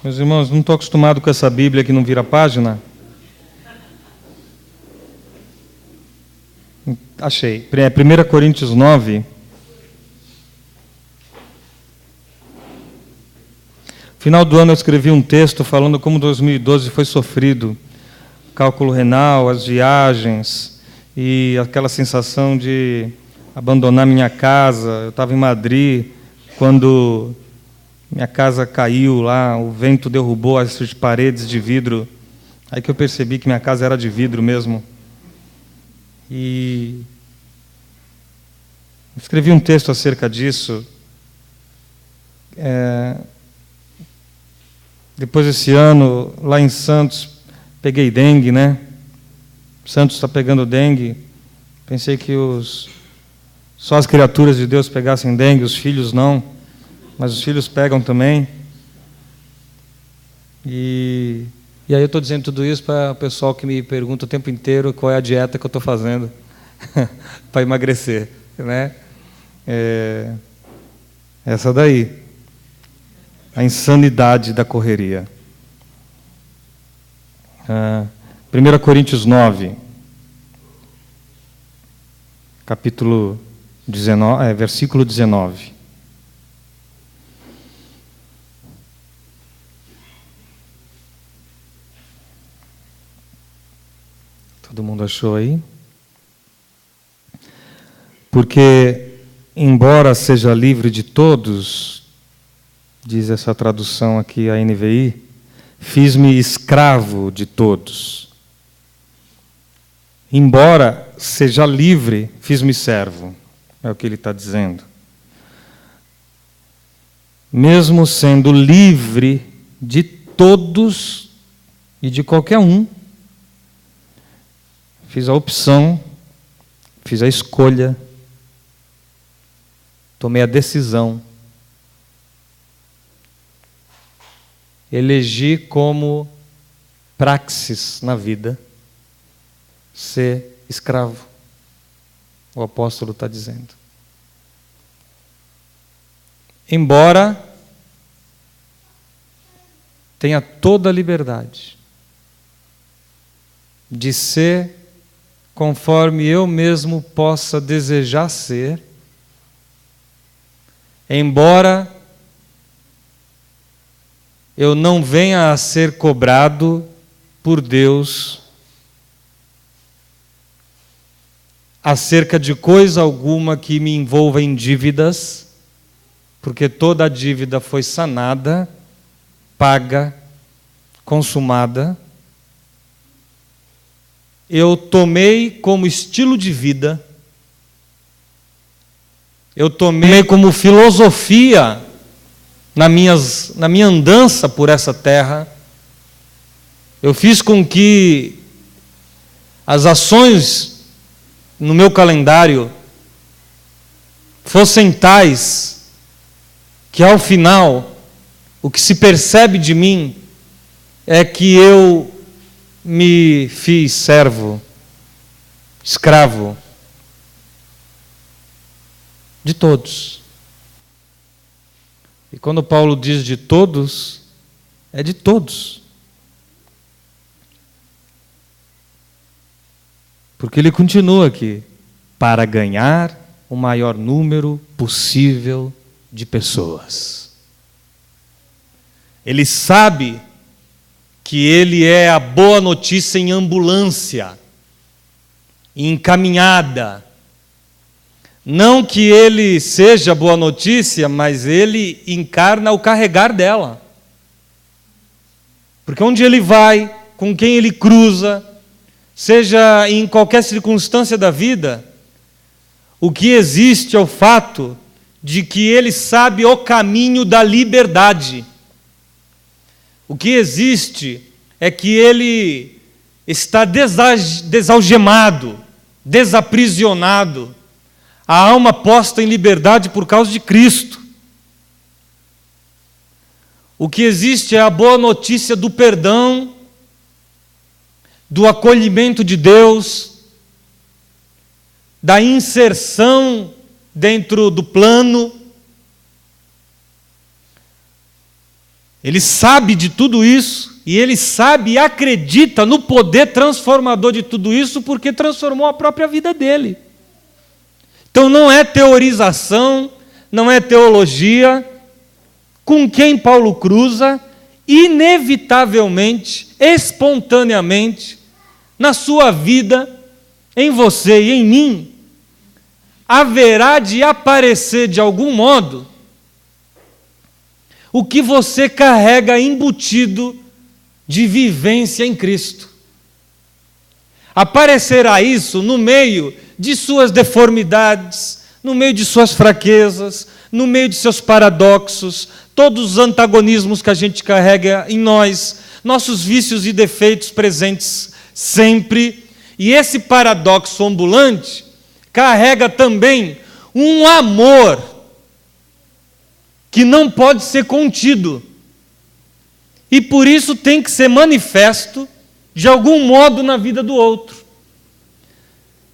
Meus irmãos, não estou acostumado com essa Bíblia que não vira página. Achei. 1 Coríntios 9. Final do ano eu escrevi um texto falando como 2012 foi sofrido. Cálculo renal, as viagens e aquela sensação de abandonar minha casa. Eu estava em Madrid quando minha casa caiu lá, o vento derrubou as paredes de vidro. Aí que eu percebi que minha casa era de vidro mesmo. E escrevi um texto acerca disso. Depois desse ano, lá em Santos, peguei dengue, né? Santos está pegando dengue. Pensei que só as criaturas de Deus pegassem dengue, os filhos não. Mas os filhos pegam também. E aí eu estou dizendo tudo isso para o pessoal que me pergunta o tempo inteiro qual é a dieta que eu estou fazendo para emagrecer, né? Essa daí. A insanidade da correria. 1 Coríntios 9, capítulo 19, versículo 19. Todo mundo achou aí? Porque, embora seja livre de todos, diz essa tradução aqui, a NVI, fiz-me escravo de todos. Embora seja livre, fiz-me servo. É o que ele está dizendo. Mesmo sendo livre de todos e de qualquer um, fiz a opção, fiz a escolha, tomei a decisão, elegi como praxis na vida ser escravo. O apóstolo está dizendo. Embora tenha toda a liberdade de ser conforme eu mesmo possa desejar ser, embora eu não venha a ser cobrado por Deus acerca de coisa alguma que me envolva em dívidas, porque toda a dívida foi sanada, paga, consumada. Eu tomei como estilo de vida, eu tomei como filosofia na minha andança por essa terra. Eu fiz com que as ações no meu calendário fossem tais que, ao final, o que se percebe de mim é que eu me fiz servo, escravo de todos. E quando Paulo diz de todos, é de todos. Porque ele continua aqui, para ganhar o maior número possível de pessoas. Ele sabe que ele é a boa notícia em ambulância, encaminhada. Não que ele seja boa notícia, mas ele encarna o carregar dela. Porque onde ele vai, com quem ele cruza, seja em qualquer circunstância da vida, o que existe é o fato de que ele sabe o caminho da liberdade. O que existe é que ele está desalgemado, desaprisionado, a alma posta em liberdade por causa de Cristo. O que existe é a boa notícia do perdão, do acolhimento de Deus, da inserção dentro do plano. Ele sabe de tudo isso, e ele sabe e acredita no poder transformador de tudo isso, porque transformou a própria vida dele. Então não é teorização, não é teologia. Com quem Paulo cruza, inevitavelmente, espontaneamente, na sua vida, em você e em mim, haverá de aparecer de algum modo o que você carrega embutido de vivência em Cristo. Aparecerá isso no meio de suas deformidades, no meio de suas fraquezas, no meio de seus paradoxos, todos os antagonismos que a gente carrega em nós, nossos vícios e defeitos presentes sempre. E esse paradoxo ambulante carrega também um amor que não pode ser contido. E por isso tem que ser manifesto de algum modo na vida do outro.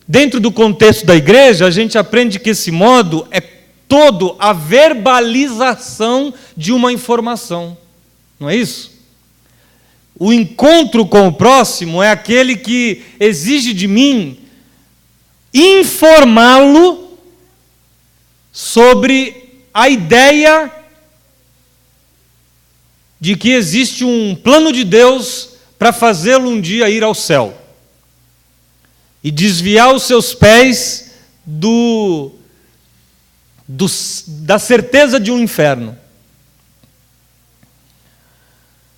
Dentro do contexto da igreja, a gente aprende que esse modo é todo a verbalização de uma informação. Não é isso? O encontro com o próximo é aquele que exige de mim informá-lo sobre a ideia de que existe um plano de Deus para fazê-lo um dia ir ao céu e desviar os seus pés da certeza de um inferno.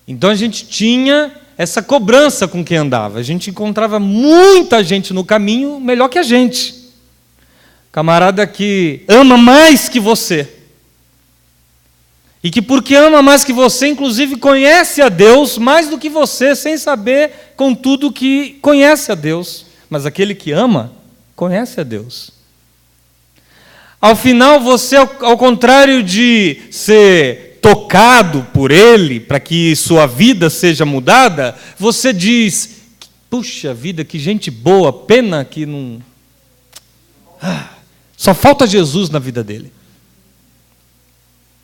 Então a gente tinha essa cobrança com quem andava. A gente encontrava muita gente no caminho melhor que a gente. Camarada que ama mais que você. E que porque ama mais que você, inclusive conhece a Deus mais do que você, sem saber, contudo, que conhece a Deus. Mas aquele que ama, conhece a Deus. Ao final, você, ao contrário de ser tocado por Ele, para que sua vida seja mudada, você diz, puxa vida, que gente boa, pena que não... Só falta Jesus na vida dele.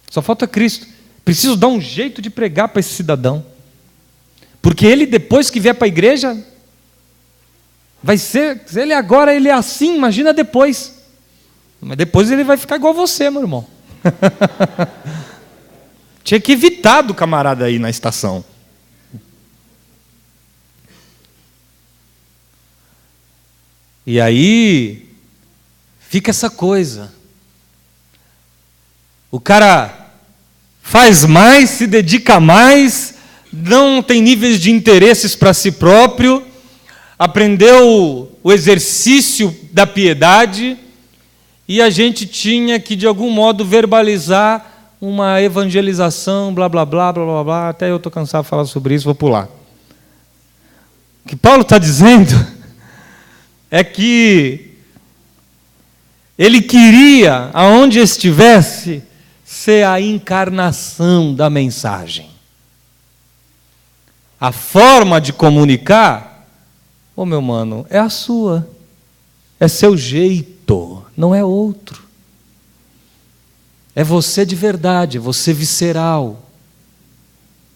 Só falta Cristo. Preciso dar um jeito de pregar para esse cidadão. Porque ele, depois que vier para a igreja, vai ser... Se ele agora ele é assim, imagina depois. Mas depois ele vai ficar igual a você, meu irmão. Tinha que evitar do camarada aí na estação. E aí fica essa coisa. O cara faz mais, se dedica mais, não tem níveis de interesses para si próprio, aprendeu o exercício da piedade, e a gente tinha que, de algum modo, verbalizar uma evangelização, blá, blá, blá, blá, blá, blá. Até eu estou cansado de falar sobre isso, vou pular. O que Paulo está dizendo é que ele queria, aonde estivesse, ser a encarnação da mensagem. A forma de comunicar, meu mano, é a sua. É seu jeito, não é outro. É você de verdade, é você visceral.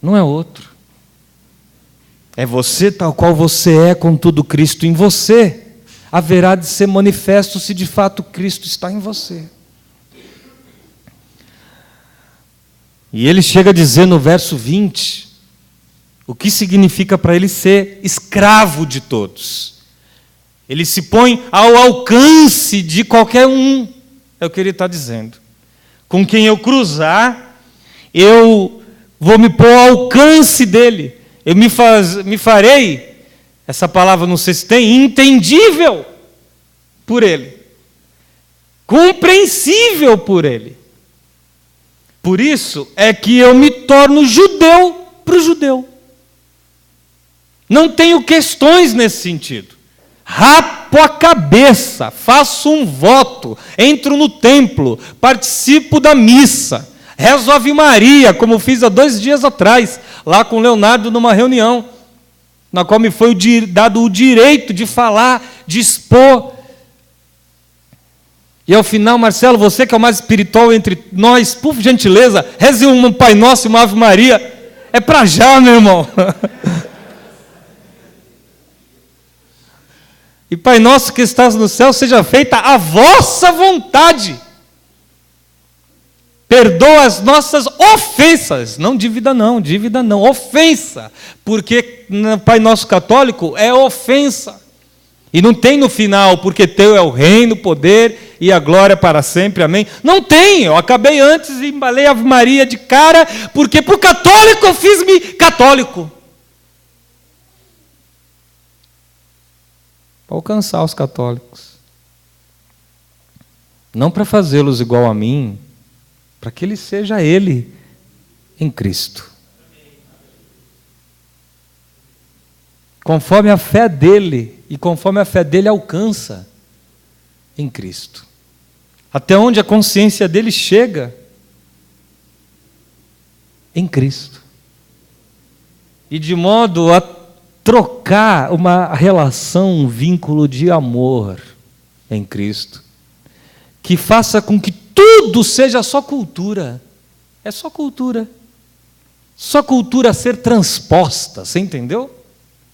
Não é outro. É você tal qual você é, com tudo Cristo em você. Haverá de ser manifesto se de fato Cristo está em você. E ele chega a dizer no verso 20, o que significa para ele ser escravo de todos. Ele se põe ao alcance de qualquer um, é o que ele está dizendo. Com quem eu cruzar, eu vou me pôr ao alcance dele. Eu me farei, essa palavra não sei se tem, entendível por ele. Compreensível por ele. Por isso é que eu me torno judeu para o judeu. Não tenho questões nesse sentido. Rapo a cabeça, faço um voto, entro no templo, participo da missa, rezo Ave Maria, como fiz há 2 dias atrás, lá com o Leonardo numa reunião, na qual me foi dado o direito de falar, de expor. E ao final, Marcelo, você que é o mais espiritual entre nós, por gentileza, reze um Pai Nosso e uma Ave Maria. É para já, meu irmão. E Pai nosso que estás no céu, seja feita a vossa vontade. Perdoa as nossas ofensas. Não dívida não, ofensa. Porque no Pai Nosso católico é ofensa. E não tem no final, porque teu é o reino, o poder e a glória para sempre, amém? Não tem, eu acabei antes e embalei a Ave Maria de cara, porque para o católico eu fiz-me católico. Para alcançar os católicos. Não para fazê-los igual a mim, para que ele seja ele em Cristo. Conforme a fé dele, e conforme a fé dele alcança em Cristo. Até onde a consciência dele chega em Cristo. E de modo a trocar uma relação, um vínculo de amor em Cristo, que faça com que tudo seja só cultura. É só cultura. Só cultura a ser transposta, você entendeu?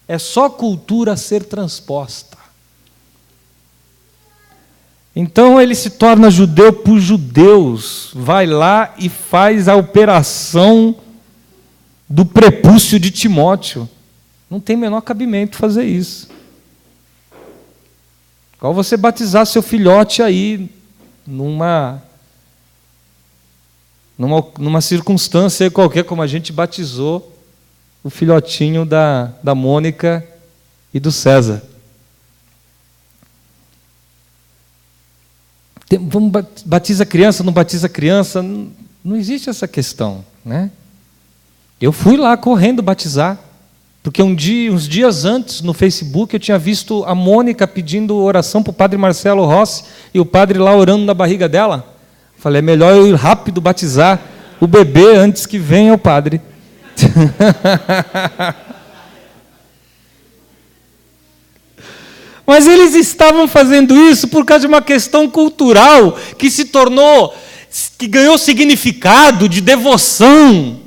É só cultura a ser transposta. Então ele se torna judeu por judeus, vai lá e faz a operação do prepúcio de Timóteo. Não tem menor cabimento fazer isso. Igual você batizar seu filhote aí, numa circunstância qualquer, como a gente batizou o filhotinho da Mônica e do César. Batiza criança, não batiza criança, não existe essa questão, né? Eu fui lá correndo batizar, porque uns dias antes, no Facebook, eu tinha visto a Mônica pedindo oração para o padre Marcelo Rossi, e o padre lá orando na barriga dela. Falei, é melhor eu ir rápido batizar o bebê antes que venha o padre. Mas eles estavam fazendo isso por causa de uma questão cultural que se tornou, que ganhou significado de devoção.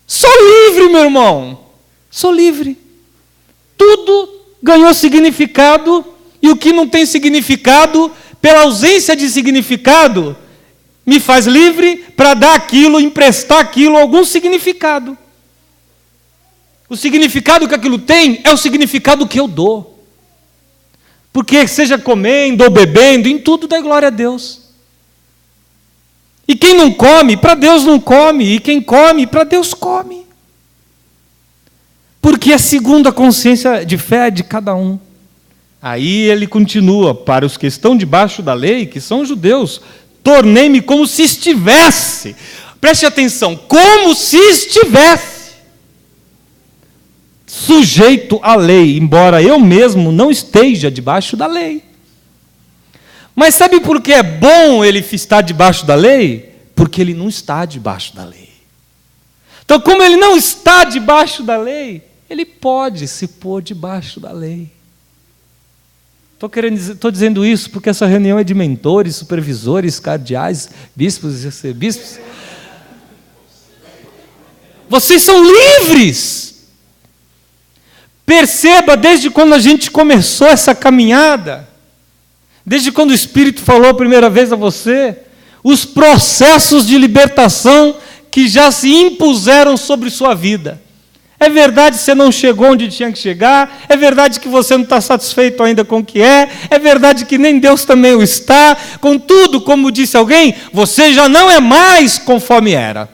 Sou livre, meu irmão. Sou livre. Tudo ganhou significado, e o que não tem significado, pela ausência de significado, me faz livre para dar aquilo, emprestar aquilo algum significado. O significado que aquilo tem é o significado que eu dou. Porque seja comendo ou bebendo, em tudo dá glória a Deus. E quem não come, para Deus não come. E quem come, para Deus come. Porque é segundo a consciência de fé de cada um. Aí ele continua, para os que estão debaixo da lei, que são judeus, tornei-me como se estivesse. Preste atenção, como se estivesse sujeito à lei, embora eu mesmo não esteja debaixo da lei. Mas sabe por que é bom ele estar debaixo da lei? Porque ele não está debaixo da lei. Então, como ele não está debaixo da lei, ele pode se pôr debaixo da lei. Estou dizendo isso porque essa reunião é de mentores, supervisores, cardeais, bispos e arcebispos. Vocês são livres. Perceba, desde quando a gente começou essa caminhada, desde quando o Espírito falou a primeira vez a você, os processos de libertação que já se impuseram sobre sua vida. É verdade que você não chegou onde tinha que chegar, é verdade que você não está satisfeito ainda com o que é verdade que nem Deus também o está, contudo, como disse alguém, você já não é mais conforme era.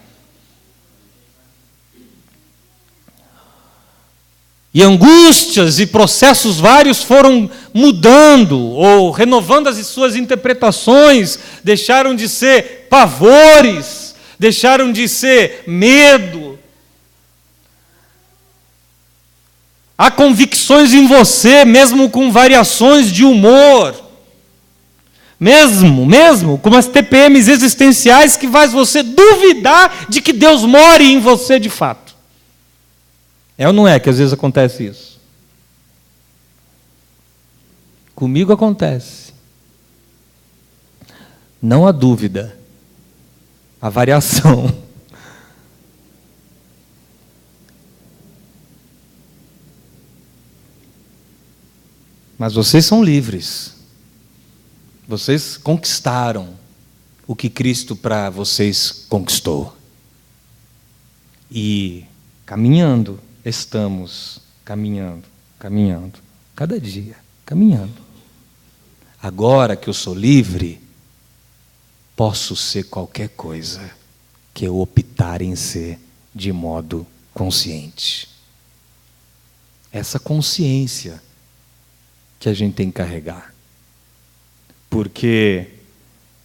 E angústias e processos vários foram mudando ou renovando as suas interpretações, deixaram de ser pavores, deixaram de ser medo. Há convicções em você, mesmo com variações de humor, mesmo com as TPMs existenciais que faz você duvidar de que Deus more em você de fato. É ou não é que às vezes acontece isso? Comigo acontece. Não há dúvida. A variação. Mas vocês são livres. Vocês conquistaram o que Cristo para vocês conquistou. E caminhando, estamos caminhando, cada dia, caminhando. Agora que eu sou livre, posso ser qualquer coisa que eu optar em ser de modo consciente. Essa consciência que a gente tem que carregar. Porque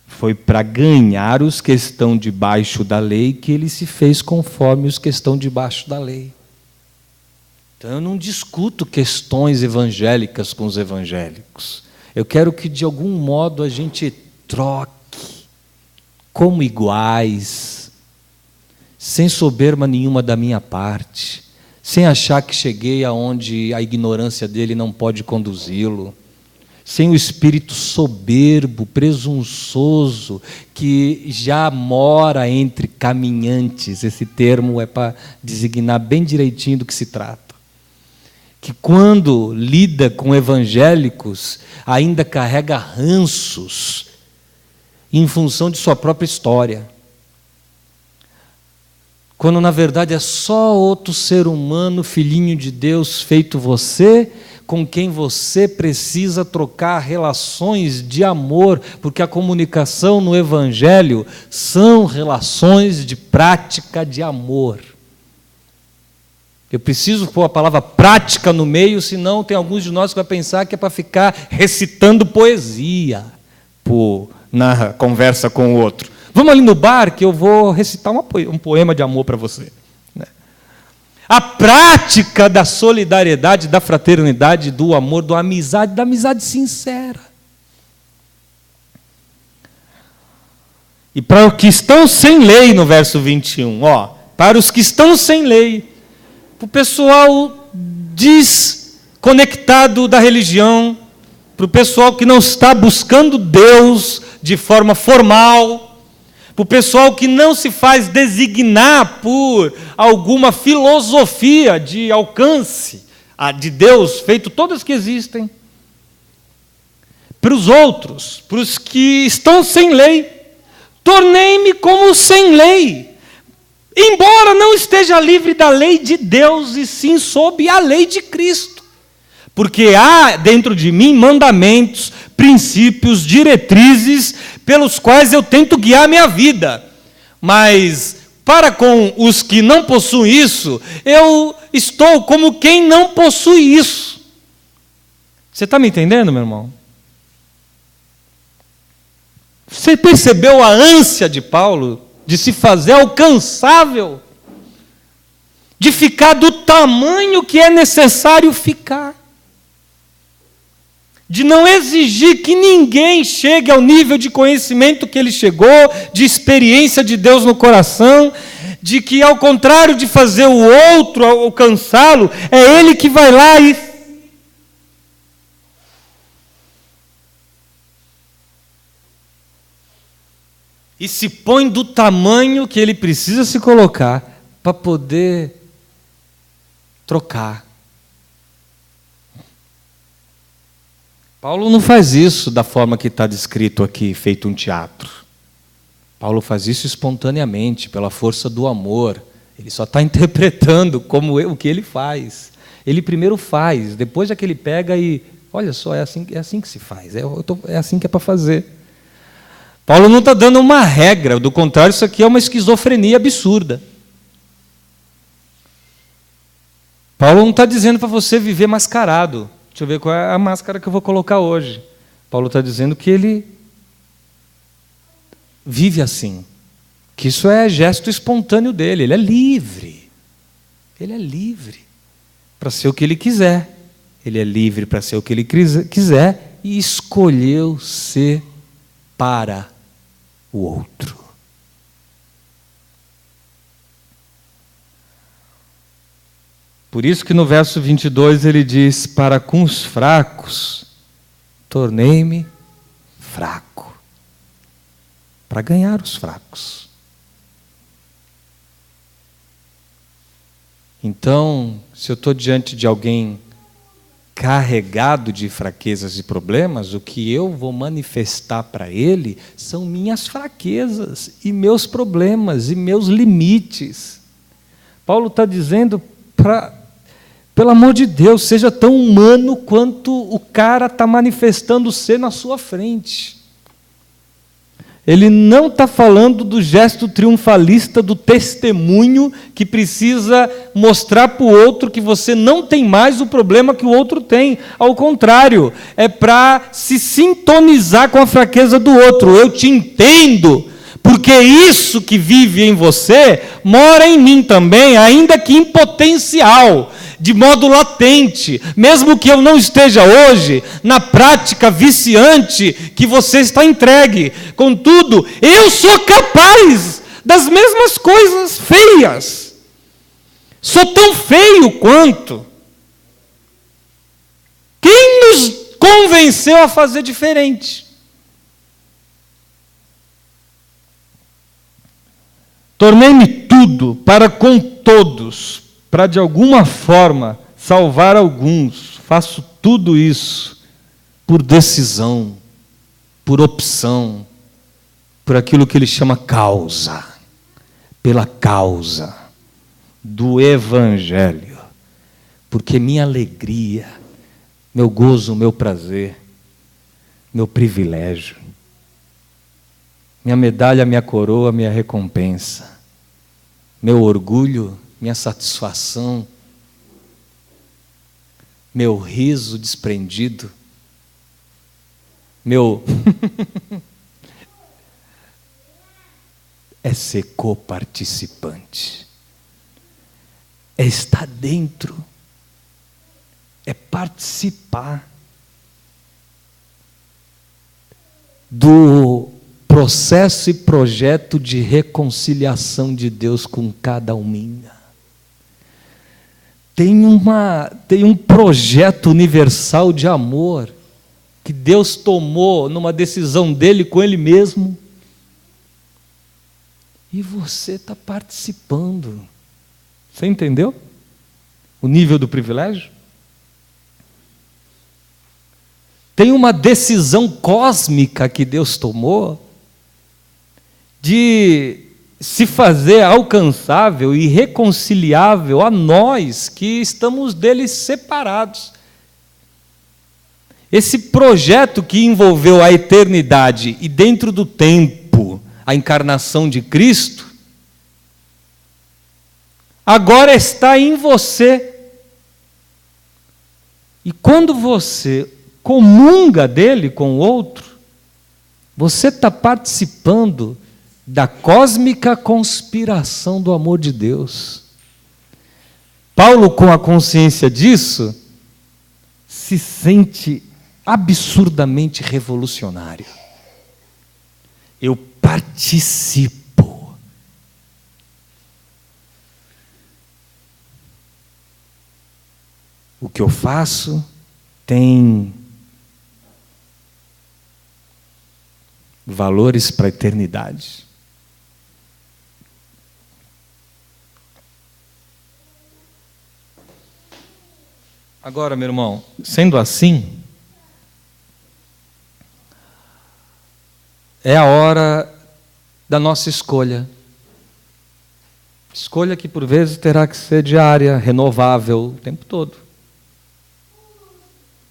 foi para ganhar os que estão debaixo da lei que ele se fez conforme os que estão debaixo da lei. Então eu não discuto questões evangélicas com os evangélicos. Eu quero que de algum modo a gente troque como iguais, sem soberba nenhuma da minha parte, sem achar que cheguei aonde a ignorância dele não pode conduzi-lo, sem o espírito soberbo, presunçoso, que já mora entre caminhantes. Esse termo é para designar bem direitinho do que se trata. Que quando lida com evangélicos, ainda carrega ranços em função de sua própria história. Quando na verdade é só outro ser humano, filhinho de Deus, feito você, com quem você precisa trocar relações de amor, porque a comunicação no Evangelho são relações de prática de amor. Eu preciso pôr a palavra prática no meio, senão tem alguns de nós que vão pensar que é para ficar recitando poesia na conversa com o outro. Vamos ali no bar que eu vou recitar um poema de amor para você. A prática da solidariedade, da fraternidade, do amor, da amizade sincera. E para os que estão sem lei, no verso 21, para os que estão sem lei, para o pessoal desconectado da religião, para o pessoal que não está buscando Deus de forma formal, para o pessoal que não se faz designar por alguma filosofia de alcance de Deus, feito todas que existem. Para os outros, para os que estão sem lei, tornei-me como sem lei, embora não esteja livre da lei de Deus, e sim sob a lei de Cristo. Porque há dentro de mim mandamentos, princípios, diretrizes, pelos quais eu tento guiar a minha vida. Mas, para com os que não possuem isso, eu estou como quem não possui isso. Você está me entendendo, meu irmão? Você percebeu a ânsia de Paulo de se fazer alcançável, de ficar do tamanho que é necessário ficar, de não exigir que ninguém chegue ao nível de conhecimento que ele chegou, de experiência de Deus no coração, de que, ao contrário de fazer o outro alcançá-lo, é ele que vai lá e se põe do tamanho que ele precisa se colocar para poder trocar. Paulo não faz isso da forma que está descrito aqui, feito um teatro. Paulo faz isso espontaneamente, pela força do amor. Ele só está interpretando o que ele faz. Ele primeiro faz, depois é que ele pega e... Olha só, é assim que se faz, é assim que é para fazer. Paulo não está dando uma regra, do contrário, isso aqui é uma esquizofrenia absurda. Paulo não está dizendo para você viver mascarado. Deixa eu ver qual é a máscara que eu vou colocar hoje. Paulo está dizendo que ele vive assim, que isso é gesto espontâneo dele, ele é livre. Ele é livre para ser o que ele quiser. Ele é livre para ser o que ele quiser e escolheu ser para o outro. Por isso que no verso 22 ele diz: para com os fracos, tornei-me fraco. Para ganhar os fracos. Então, se eu estou diante de alguém carregado de fraquezas e problemas, o que eu vou manifestar para ele são minhas fraquezas e meus problemas e meus limites. Paulo está dizendo pelo amor de Deus, seja tão humano quanto o cara está manifestando ser na sua frente. Ele não está falando do gesto triunfalista, do testemunho que precisa mostrar para o outro que você não tem mais o problema que o outro tem. Ao contrário, é para se sintonizar com a fraqueza do outro. Eu te entendo, porque isso que vive em você mora em mim também, ainda que em potencial, de modo latente, mesmo que eu não esteja hoje na prática viciante que você está entregue. Contudo, eu sou capaz das mesmas coisas feias. Sou tão feio quanto. Quem nos convenceu a fazer diferente? Tornei-me tudo para com todos, para de alguma forma salvar alguns. Faço tudo isso por decisão, por opção, por aquilo que ele chama causa, pela causa do Evangelho, porque minha alegria, meu gozo, meu prazer, meu privilégio, minha medalha, minha coroa, minha recompensa, meu orgulho, minha satisfação, meu riso desprendido, meu é ser coparticipante, é estar dentro, é participar do processo e projeto de reconciliação de Deus com cada alminha. Tem um projeto universal de amor que Deus tomou numa decisão dele com ele mesmo. E você está participando. Você entendeu o nível do privilégio? Tem uma decisão cósmica que Deus tomou de se fazer alcançável e reconciliável a nós que estamos dele separados. Esse projeto que envolveu a eternidade e dentro do tempo a encarnação de Cristo, agora está em você. E quando você comunga dele com o outro, você está participando da cósmica conspiração do amor de Deus. Paulo, com a consciência disso, se sente absurdamente revolucionário. Eu participo. O que eu faço tem valores para a eternidade. Agora, meu irmão, sendo assim, é a hora da nossa escolha. Escolha que, por vezes, terá que ser diária, renovável, o tempo todo.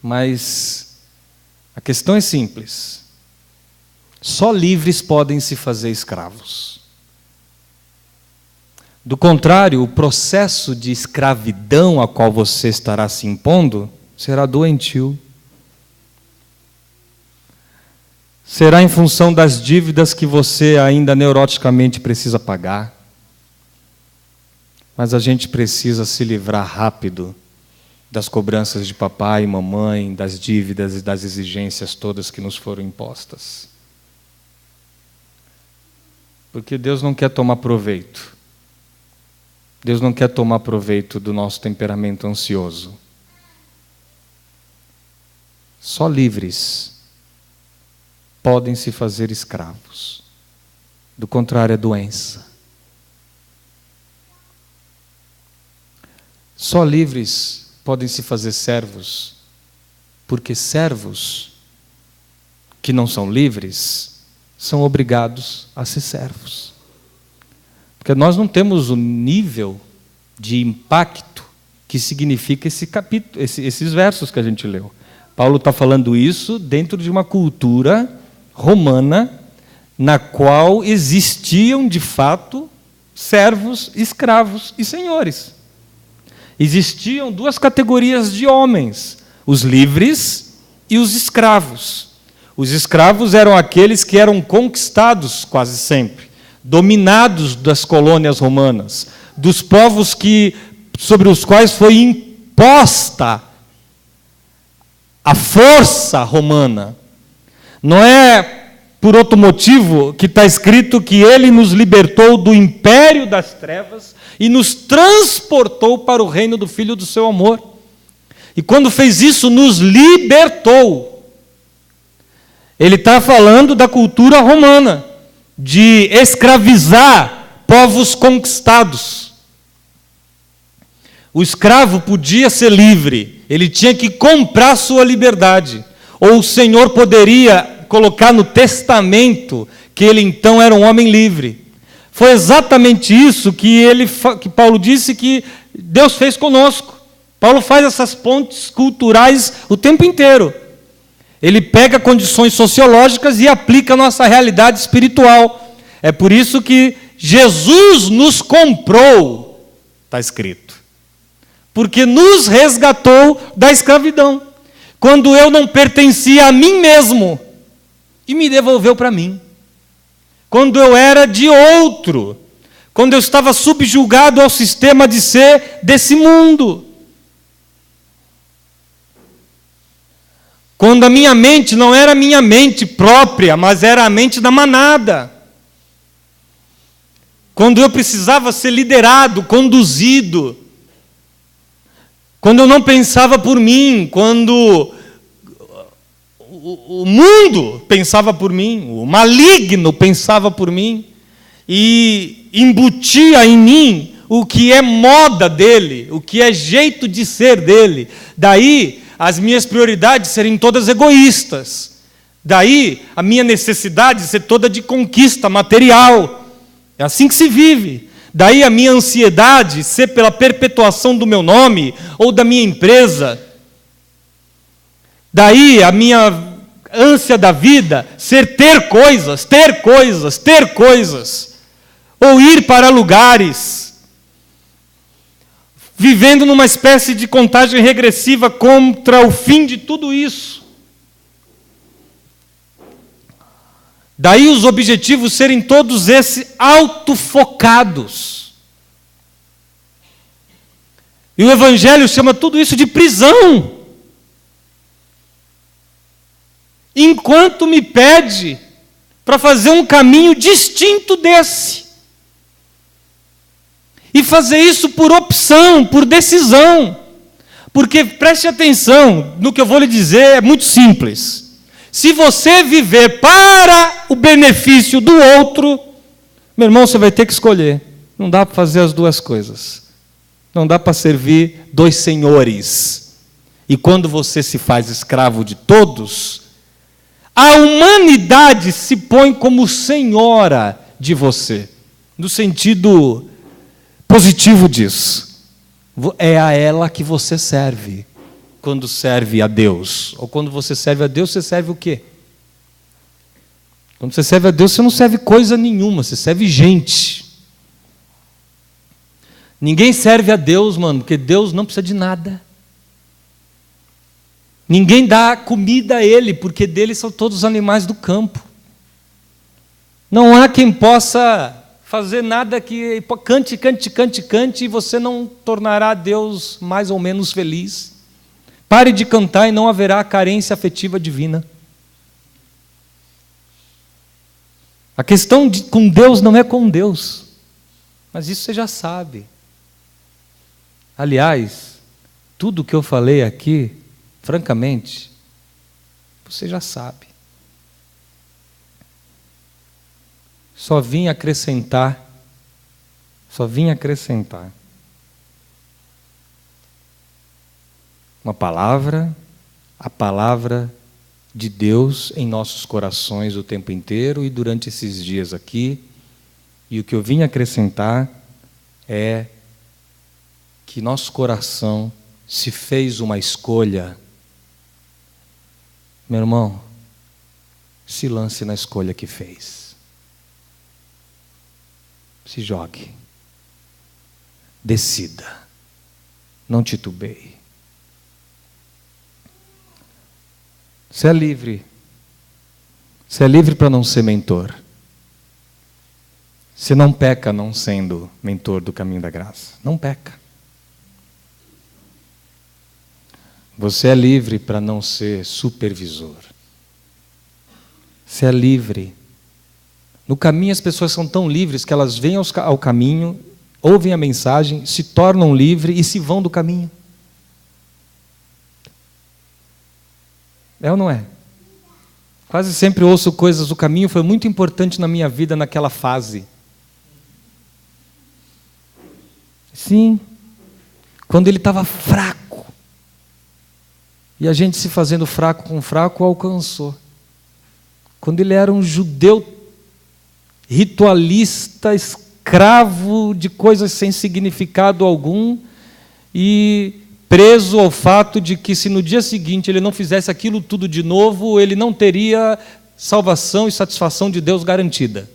Mas a questão é simples. Só livres podem se fazer escravos. Do contrário, o processo de escravidão a qual você estará se impondo será doentio. Será em função das dívidas que você ainda neuroticamente precisa pagar. Mas a gente precisa se livrar rápido das cobranças de papai e mamãe, das dívidas e das exigências todas que nos foram impostas. Porque Deus não quer tomar proveito. Deus não quer tomar proveito do nosso temperamento ansioso. Só livres podem se fazer escravos. Do contrário, é doença. Só livres podem se fazer servos. Porque servos que não são livres são obrigados a ser servos. Porque nós não temos o nível de impacto que significa esse capítulo, esses versos que a gente leu. Paulo está falando isso dentro de uma cultura romana na qual existiam, de fato, servos, escravos e senhores. Existiam duas categorias de homens, os livres e os escravos. Os escravos eram aqueles que eram conquistados quase sempre, dominados das colônias romanas, dos povos sobre os quais foi imposta a força romana. Não é por outro motivo que está escrito que ele nos libertou do império das trevas e nos transportou para o reino do Filho do seu amor. E quando fez isso, nos libertou. Ele está falando da cultura romana, de escravizar povos conquistados. O escravo podia ser livre, ele tinha que comprar sua liberdade. Ou o Senhor poderia colocar no testamento que ele então era um homem livre. Foi exatamente isso que Paulo disse que Deus fez conosco. Paulo faz essas pontes culturais o tempo inteiro. Ele pega condições sociológicas e aplica a nossa realidade espiritual. É por isso que Jesus nos comprou, está escrito. Porque nos resgatou da escravidão. Quando eu não pertencia a mim mesmo, e me devolveu para mim. Quando eu era de outro, quando eu estava subjugado ao sistema de ser desse mundo. Quando a minha mente não era a minha mente própria, mas era a mente da manada. Quando eu precisava ser liderado, conduzido. Quando eu não pensava por mim, quando o mundo pensava por mim, o maligno pensava por mim, e embutia em mim o que é moda dele, o que é jeito de ser dele. Daí as minhas prioridades serem todas egoístas. Daí a minha necessidade ser toda de conquista material. É assim que se vive. Daí a minha ansiedade ser pela perpetuação do meu nome ou da minha empresa. Daí a minha ânsia da vida ser ter coisas. Ou ir para lugares. Vivendo numa espécie de contagem regressiva contra o fim de tudo isso. Daí os objetivos serem todos esses autofocados. E o Evangelho chama tudo isso de prisão. Enquanto me pede para fazer um caminho distinto desse. E fazer isso por opção, por decisão. Porque, preste atenção no que eu vou lhe dizer, é muito simples. Se você viver para o benefício do outro, meu irmão, você vai ter que escolher. Não dá para fazer as duas coisas. Não dá para servir dois senhores. E quando você se faz escravo de todos, a humanidade se põe como senhora de você. No sentido positivo disso. É a ela que você serve. Quando serve a Deus. Ou quando você serve a Deus, você serve o quê? Quando você serve a Deus, você não serve coisa nenhuma, você serve gente. Ninguém serve a Deus, mano, porque Deus não precisa de nada. Ninguém dá comida a Ele, porque dele são todos os animais do campo. Não há quem possa fazer nada que cante, e você não tornará Deus mais ou menos feliz. Pare de cantar e não haverá carência afetiva divina. A questão com Deus não é com Deus, mas isso você já sabe. Aliás, tudo que eu falei aqui, francamente, você já sabe. Só vim acrescentar. Uma palavra a palavra de Deus em nossos corações o tempo inteiro e durante esses dias aqui. E o que eu vim acrescentar é que nosso coração se fez uma escolha. Meu irmão, se lance na escolha que fez. Se jogue. Decida. Não titubeie. Você é livre. Você é livre para não ser mentor. Você não peca não sendo mentor do caminho da graça. Não peca. Você é livre para não ser supervisor. Você é livre. No caminho as pessoas são tão livres que elas vêm ao caminho, ouvem a mensagem, se tornam livres e se vão do caminho. É ou não é? Quase sempre ouço coisas, o caminho foi muito importante na minha vida naquela fase. Sim, quando ele estava fraco. E a gente se fazendo fraco com fraco alcançou. Quando ele era um judeu ritualista, escravo de coisas sem significado algum e preso ao fato de que se no dia seguinte ele não fizesse aquilo tudo de novo, ele não teria salvação e satisfação de Deus garantida.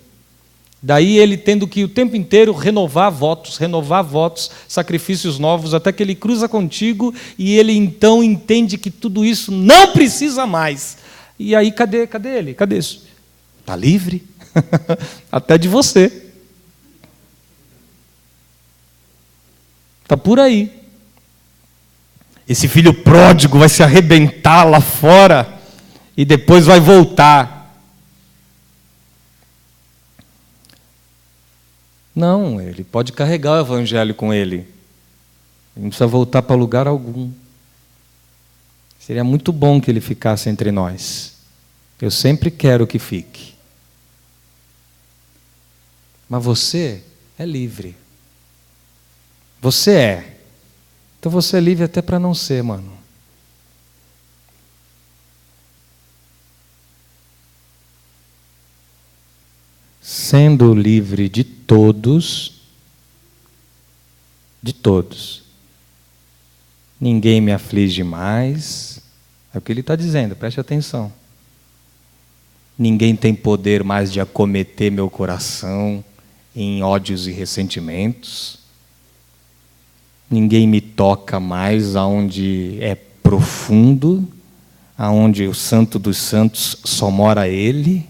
Daí ele tendo que o tempo inteiro renovar votos, sacrifícios novos, até que ele cruza contigo e ele então entende que tudo isso não precisa mais. E aí, cadê ele? Cadê isso? Está livre? Até de você. Está por aí. Esse filho pródigo vai se arrebentar lá fora e depois vai voltar. Não, ele pode carregar o evangelho com ele. Ele não precisa voltar para lugar algum. Seria muito bom que ele ficasse entre nós. Eu sempre quero que fique. Mas você é livre. Você é. Então você é livre até para não ser, mano. Sendo livre de todos, ninguém me aflige mais, é o que ele está dizendo, preste atenção. Ninguém tem poder mais de acometer meu coração em ódios e ressentimentos. Ninguém me toca mais aonde é profundo, aonde o Santo dos Santos só mora Ele.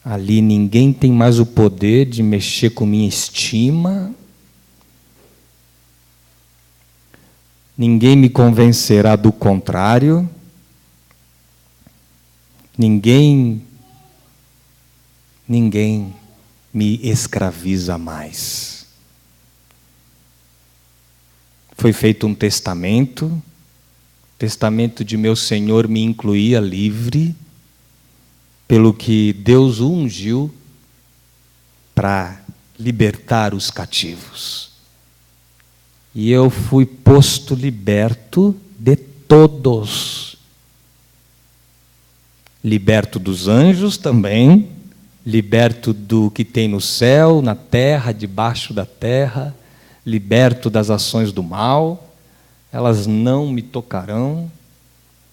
Ali ninguém tem mais o poder de mexer com minha estima. Ninguém me convencerá do contrário. Ninguém me escraviza mais. Foi feito um testamento. O testamento de meu Senhor me incluía livre, pelo que Deus o ungiu para libertar os cativos. E eu fui posto liberto de todos. Liberto dos anjos também, liberto do que tem no céu, na terra, debaixo da terra, liberto das ações do mal, elas não me tocarão.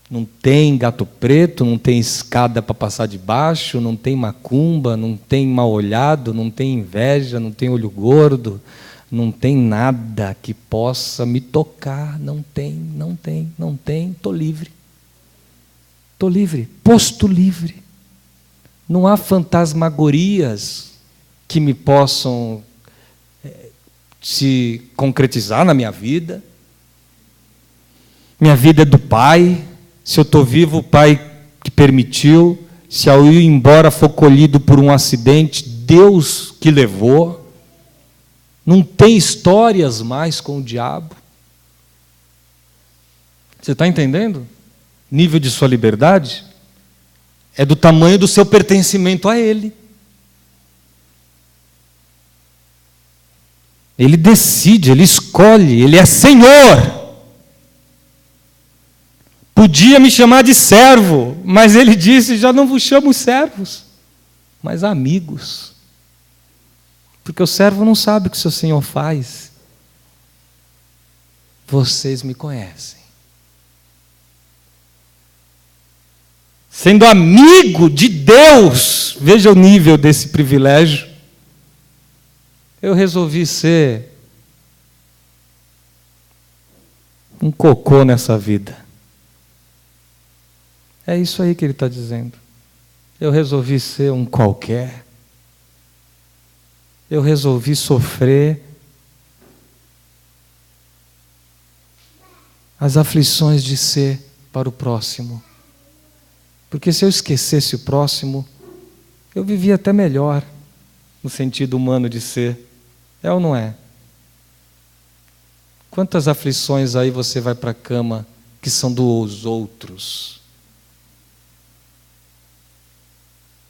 Não tem gato preto, não tem escada para passar debaixo, não tem macumba, não tem mal-olhado, não tem inveja, não tem olho gordo, não tem nada que possa me tocar. Não tem, estou livre. Estou livre, posto livre. Não há fantasmagorias que me possam se concretizar na minha vida. Minha vida é do Pai. Se eu estou vivo, o Pai que permitiu. Se ao ir embora for colhido por um acidente, Deus que levou. Não tem histórias mais com o diabo. Você está entendendo? Nível de sua liberdade é do tamanho do seu pertencimento a Ele. Ele decide, Ele escolhe, Ele é Senhor. Podia me chamar de servo, mas ele disse: já não vos chamo servos, mas amigos. Porque o servo não sabe o que seu senhor faz. Vocês me conhecem. Sendo amigo de Deus, veja o nível desse privilégio, eu resolvi ser um cocô nessa vida. É isso aí que ele está dizendo. Eu resolvi ser um qualquer. Eu resolvi sofrer as aflições de ser para o próximo. Porque se eu esquecesse o próximo, eu vivia até melhor, no sentido humano de ser. É ou não é? Quantas aflições aí você vai para a cama que são dos outros?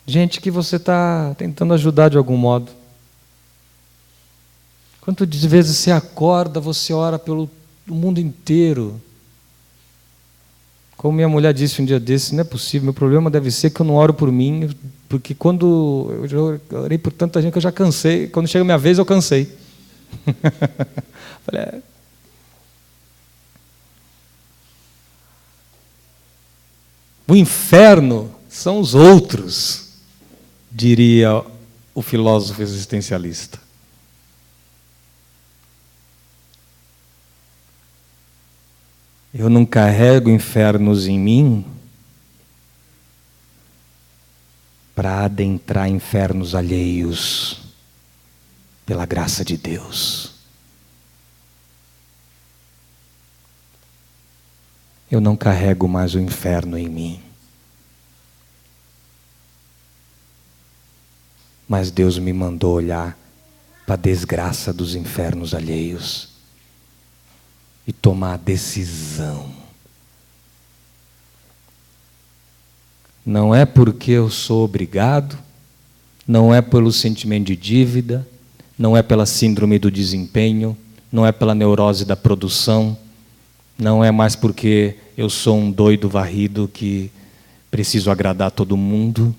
Gente que você está tentando ajudar de algum modo. Quantas vezes você acorda, você ora pelo mundo inteiro. Como minha mulher disse um dia desse, não é possível, meu problema deve ser que eu não oro por mim, porque quando eu já orei por tanta gente que eu já cansei, quando chega a minha vez eu cansei. Falei, o inferno são os outros, diria o filósofo existencialista. Eu não carrego infernos em mim para adentrar infernos alheios, pela graça de Deus. Eu não carrego mais o inferno em mim. Mas Deus me mandou olhar para a desgraça dos infernos alheios e tomar a decisão. Não é porque eu sou obrigado, não é pelo sentimento de dívida, não é pela síndrome do desempenho, não é pela neurose da produção, não é mais porque eu sou um doido varrido que preciso agradar todo mundo,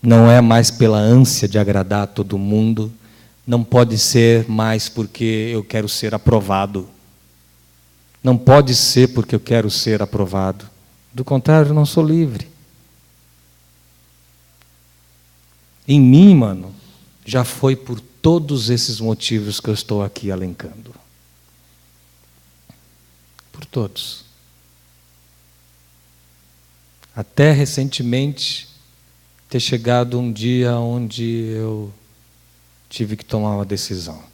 não é mais pela ânsia de agradar todo mundo, não pode ser mais porque eu quero ser aprovado. Não pode ser porque eu quero ser aprovado. Do contrário, eu não sou livre. Em mim, mano, já foi por todos esses motivos que eu estou aqui elencando. Por todos. Até recentemente ter chegado um dia onde eu tive que tomar uma decisão.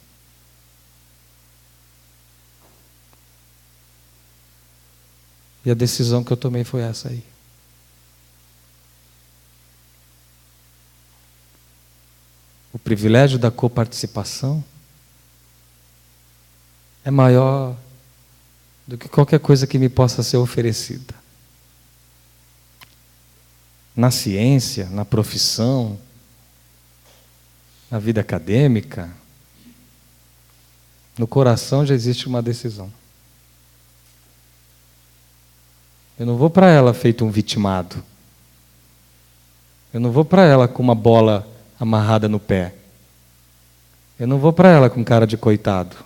E a decisão que eu tomei foi essa aí. O privilégio da coparticipação é maior do que qualquer coisa que me possa ser oferecida. Na ciência, na profissão, na vida acadêmica, no coração já existe uma decisão. Eu não vou para ela feito um vitimado. Eu não vou para ela com uma bola amarrada no pé. Eu não vou para ela com cara de coitado.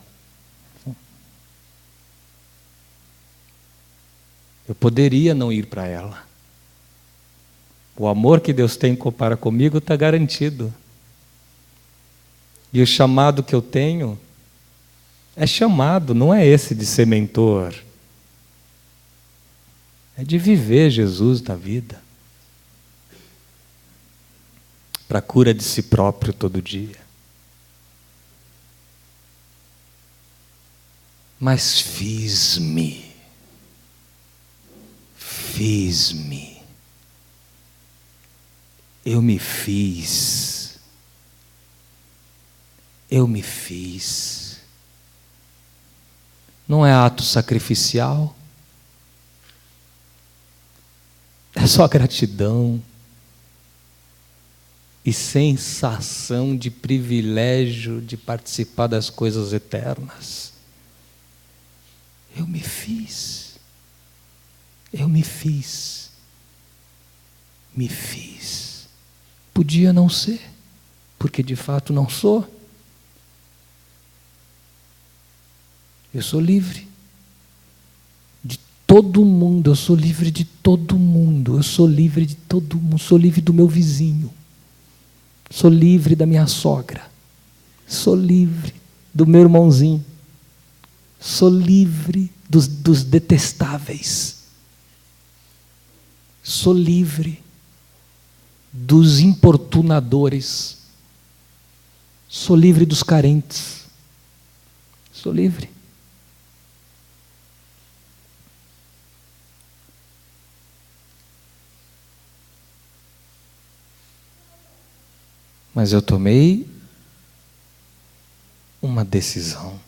Eu poderia não ir para ela. O amor que Deus tem para comigo está garantido. E o chamado que eu tenho é chamado, não é esse de ser mentor. É de viver Jesus na vida. Para a cura de si próprio todo dia. Mas fiz-me. Eu me fiz. Não é ato sacrificial. É só gratidão e sensação de privilégio de participar das coisas eternas. Eu me fiz. Eu me fiz. Me fiz. Podia não ser, porque de fato não sou. Eu sou livre de todo mundo, eu sou livre de todo mundo, eu sou livre de todo mundo, sou livre do meu vizinho, sou livre da minha sogra, sou livre do meu irmãozinho, sou livre dos detestáveis, sou livre dos importunadores, sou livre dos carentes, sou livre. Mas eu tomei uma decisão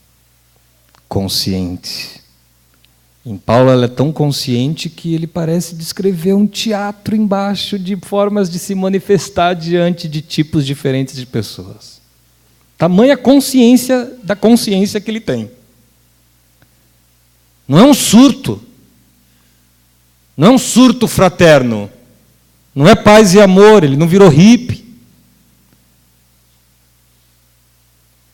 consciente. Em Paulo ela é tão consciente que ele parece descrever um teatro embaixo de formas de se manifestar diante de tipos diferentes de pessoas. Tamanha consciência da consciência que ele tem. Não é um surto. Não é um surto fraterno. Não é paz e amor, ele não virou hippie.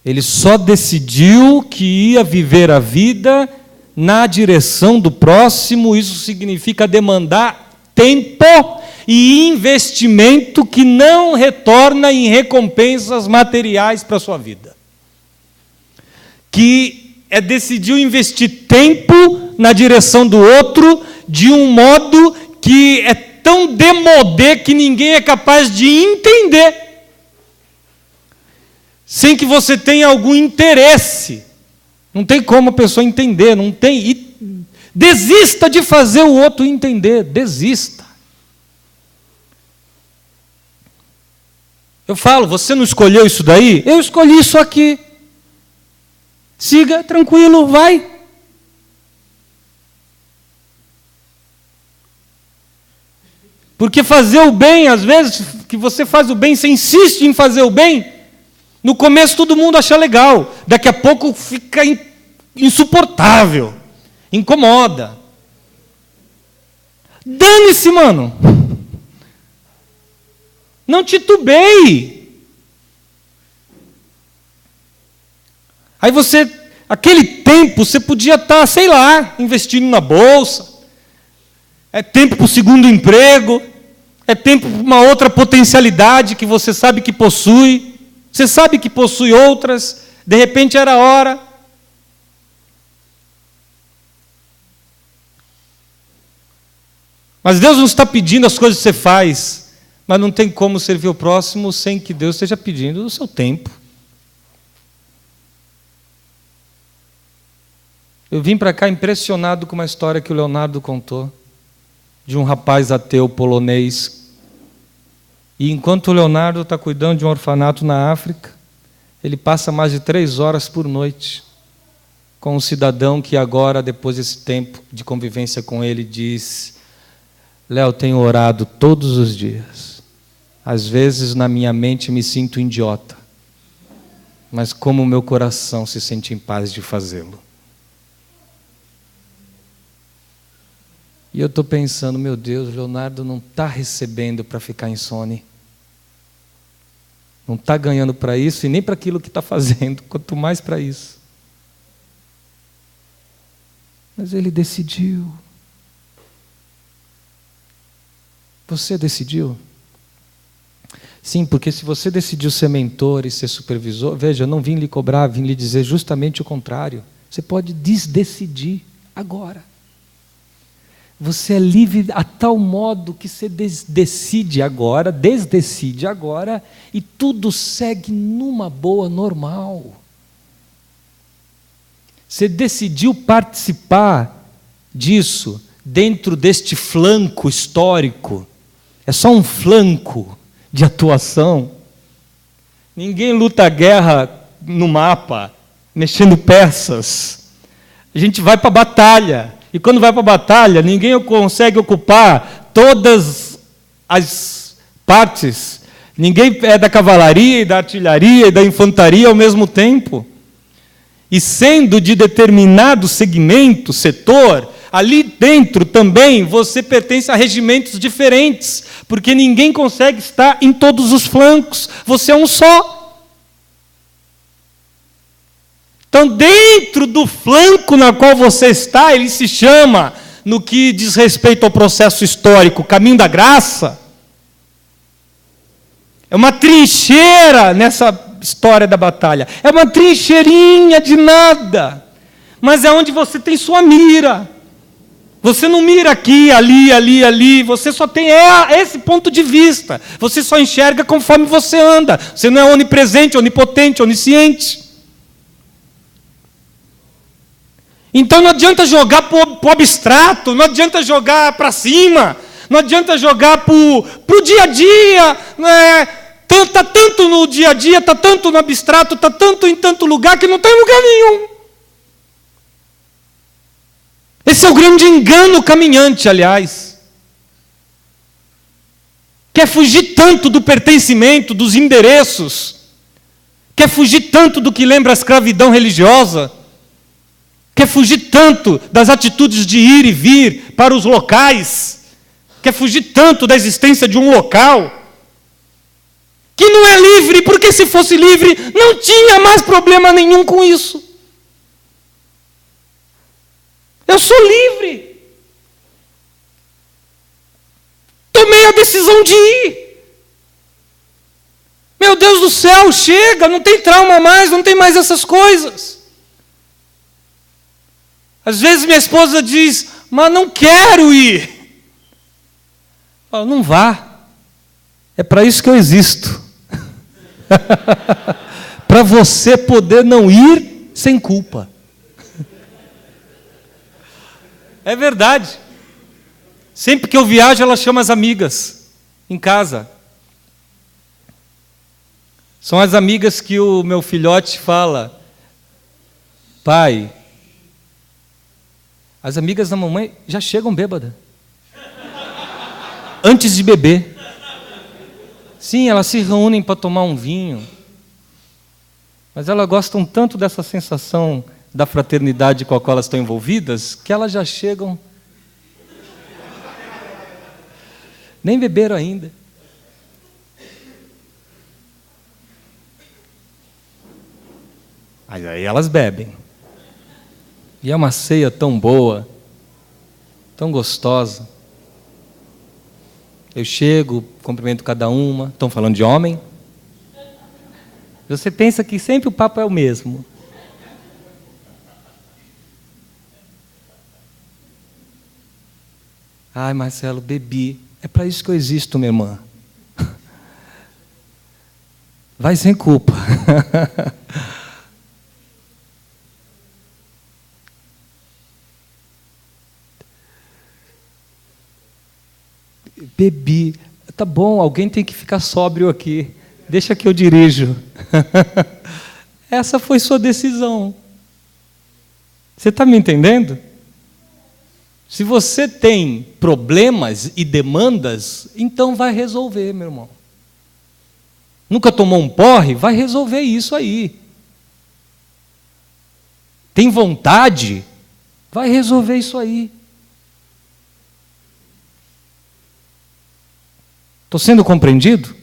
Ele só decidiu que ia viver a vida na direção do próximo. Isso significa demandar tempo e investimento que não retorna em recompensas materiais para a sua vida. Que decidiu investir tempo na direção do outro de um modo que é tão demodé que ninguém é capaz de entender. Sem que você tenha algum interesse. Não tem como a pessoa entender, não tem. E desista de fazer o outro entender, desista. Eu falo, você não escolheu isso daí? Eu escolhi isso aqui. Siga, tranquilo, vai. Porque fazer o bem, às vezes, que você faz o bem, você insiste em fazer o bem. No começo todo mundo acha legal, daqui a pouco fica insuportável, incomoda. Dane-se, mano. Não titubeie. Aí você, aquele tempo, você podia estar, sei lá, investindo na bolsa. É tempo para o segundo emprego. É tempo para uma outra potencialidade que você sabe que possui. Você sabe que possui outras, de repente era a hora. Mas Deus não está pedindo as coisas que você faz, mas não tem como servir o próximo sem que Deus esteja pedindo o seu tempo. Eu vim para cá impressionado com uma história que o Leonardo contou, de um rapaz ateu polonês. E enquanto o Leonardo está cuidando de um orfanato na África, ele passa mais de 3 horas por noite com um cidadão que agora, depois desse tempo de convivência com ele, diz: Léo, tenho orado todos os dias. Às vezes na minha mente me sinto idiota, mas como o meu coração se sente em paz de fazê-lo. E eu estou pensando, meu Deus, Leonardo não está recebendo para ficar insone. Não está ganhando para isso e nem para aquilo que está fazendo, quanto mais para isso. Mas ele decidiu. Você decidiu? Sim, porque se você decidiu ser mentor e ser supervisor, veja, eu não vim lhe cobrar, vim lhe dizer justamente o contrário. Você pode desdecidir agora. Você é livre a tal modo que você desdecide agora, desdecide agora, e tudo segue numa boa, normal. Você decidiu participar disso dentro deste flanco histórico. É só um flanco de atuação. Ninguém luta a guerra no mapa, mexendo peças. A gente vai para a batalha. E quando vai para a batalha, ninguém consegue ocupar todas as partes. Ninguém é da cavalaria, e da artilharia, e da infantaria ao mesmo tempo. E sendo de determinado segmento, setor, ali dentro também você pertence a regimentos diferentes, porque ninguém consegue estar em todos os flancos, você é um só. Então, dentro do flanco na qual você está, ele se chama, no que diz respeito ao processo histórico, caminho da graça. É uma trincheira nessa história da batalha. É uma trincheirinha de nada. Mas é onde você tem sua mira. Você não mira aqui, ali. Você só tem esse ponto de vista. Você só enxerga conforme você anda. Você não é onipresente, onipotente, onisciente. Então não adianta jogar para o abstrato, não adianta jogar para cima, não adianta jogar para o dia a dia. Está tanto no dia a dia, está tanto no abstrato, está tanto em tanto lugar que não está em lugar nenhum. Esse é o grande engano caminhante, aliás. Quer fugir tanto do pertencimento, dos endereços, quer fugir tanto do que lembra a escravidão religiosa, quer fugir tanto das atitudes de ir e vir para os locais, quer fugir tanto da existência de um local, que não é livre, porque se fosse livre, não tinha mais problema nenhum com isso. Eu sou livre. Tomei a decisão de ir. Meu Deus do céu, chega, não tem trauma mais, não tem mais essas coisas. Às vezes minha esposa diz, mas não quero ir. Eu falo, não vá. É para isso que eu existo. Para você poder não ir sem culpa. É verdade. Sempre que eu viajo, ela chama as amigas em casa. São as amigas que o meu filhote fala, pai, as amigas da mamãe já chegam bêbadas. Antes de beber. Sim, elas se reúnem para tomar um vinho. Mas elas gostam tanto dessa sensação da fraternidade com a qual elas estão envolvidas, que elas já chegam. Nem beberam ainda. Mas aí elas bebem. E é uma ceia tão boa, tão gostosa. Eu chego, cumprimento cada uma. Estão falando de homem? Você pensa que sempre o papo é o mesmo. Ai, Marcelo, bebi. É para isso que eu existo, minha irmã. Vai sem culpa. Bebi. Tá bom, alguém tem que ficar sóbrio aqui. Deixa que eu dirijo. Essa foi sua decisão. Você está me entendendo? Se você tem problemas e demandas, então vai resolver, meu irmão. Nunca tomou um porre? Vai resolver isso aí. Tem vontade? Vai resolver isso aí. Estou sendo compreendido?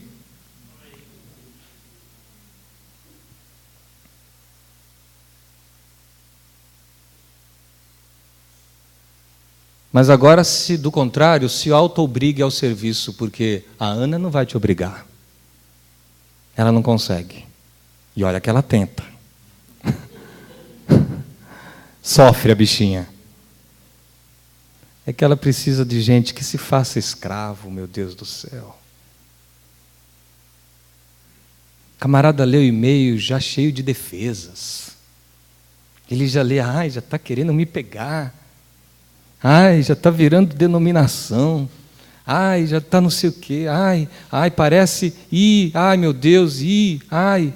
Mas agora, se do contrário, se auto-obrigue ao serviço, porque a Ana não vai te obrigar. Ela não consegue. E olha que ela tenta. Sofre a bichinha. É que ela precisa de gente que se faça escravo, meu Deus do céu. O camarada lê o e-mail já cheio de defesas. Ele já lê, ai, já está querendo me pegar. Ai, já está virando denominação. Ai, já está não sei o quê. Ai, parece ai, meu Deus, ai.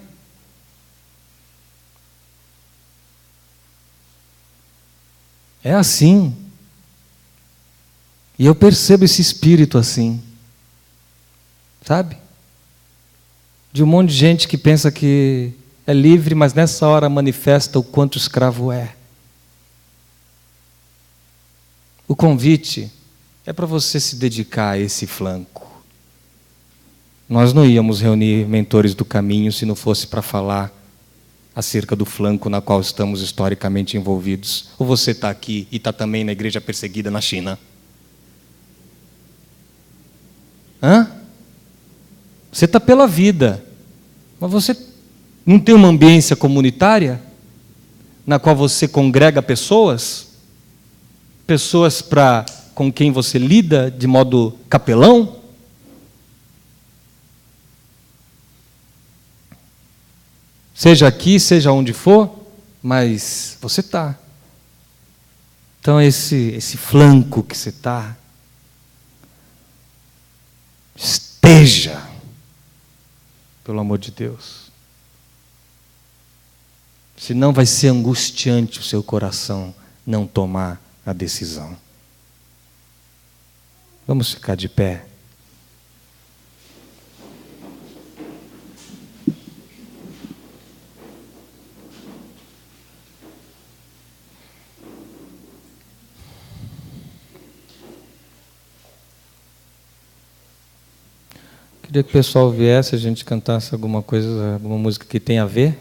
É assim. E eu percebo esse espírito assim. Sabe? De um monte de gente que pensa que é livre, mas nessa hora manifesta o quanto escravo é. O convite é para você se dedicar a esse flanco. Nós não íamos reunir mentores do caminho se não fosse para falar acerca do flanco na qual estamos historicamente envolvidos. Ou você está aqui e está também na igreja perseguida na China? Hã? Você está pela vida, mas você não tem uma ambiência comunitária na qual você congrega pessoas com quem você lida de modo capelão? Seja aqui, seja onde for, mas você está. Então, esse flanco que você está, esteja, pelo amor de Deus. Senão vai ser angustiante o seu coração não tomar a decisão. Vamos ficar de pé. Queria que o pessoal viesse, a gente cantasse alguma coisa, alguma música que tenha a ver.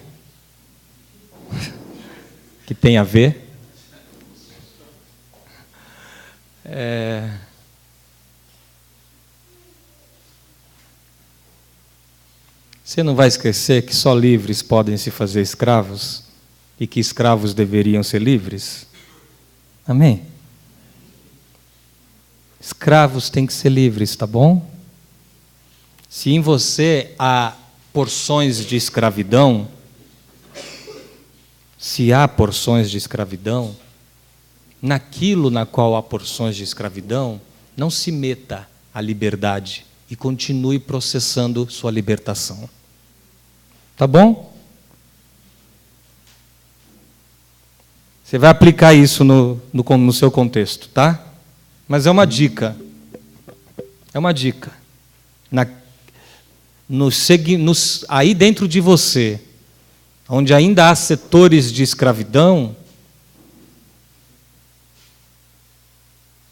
Que tenha a ver. Você não vai esquecer que só livres podem se fazer escravos e que escravos deveriam ser livres? Amém? Escravos têm que ser livres, tá bom? Se em você há porções de escravidão, se há porções de escravidão, naquilo na qual há porções de escravidão, não se meta à liberdade e continue processando sua libertação. Tá bom? Você vai aplicar isso no seu contexto, tá? Mas é uma dica. É uma dica. Aí dentro de você, onde ainda há setores de escravidão,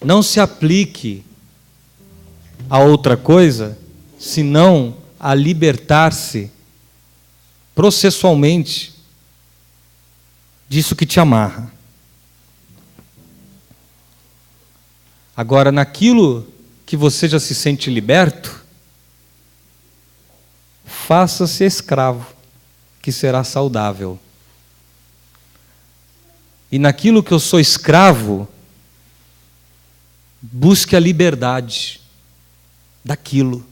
não se aplique a outra coisa, senão a libertar-se processualmente disso que te amarra. Agora, naquilo que você já se sente liberto, faça-se escravo, que será saudável. E naquilo que eu sou escravo, busque a liberdade daquilo.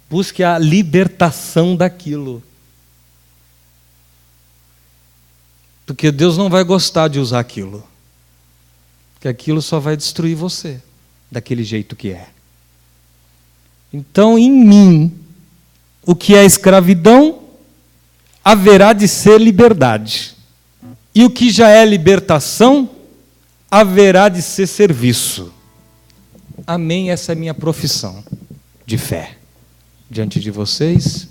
Busque a libertação daquilo. Porque Deus não vai gostar de usar aquilo. Porque aquilo só vai destruir você, daquele jeito que é. Então, em mim, o que é escravidão, haverá de ser liberdade. E o que já é libertação, haverá de ser serviço. Amém? Essa é a minha profissão de fé diante de vocês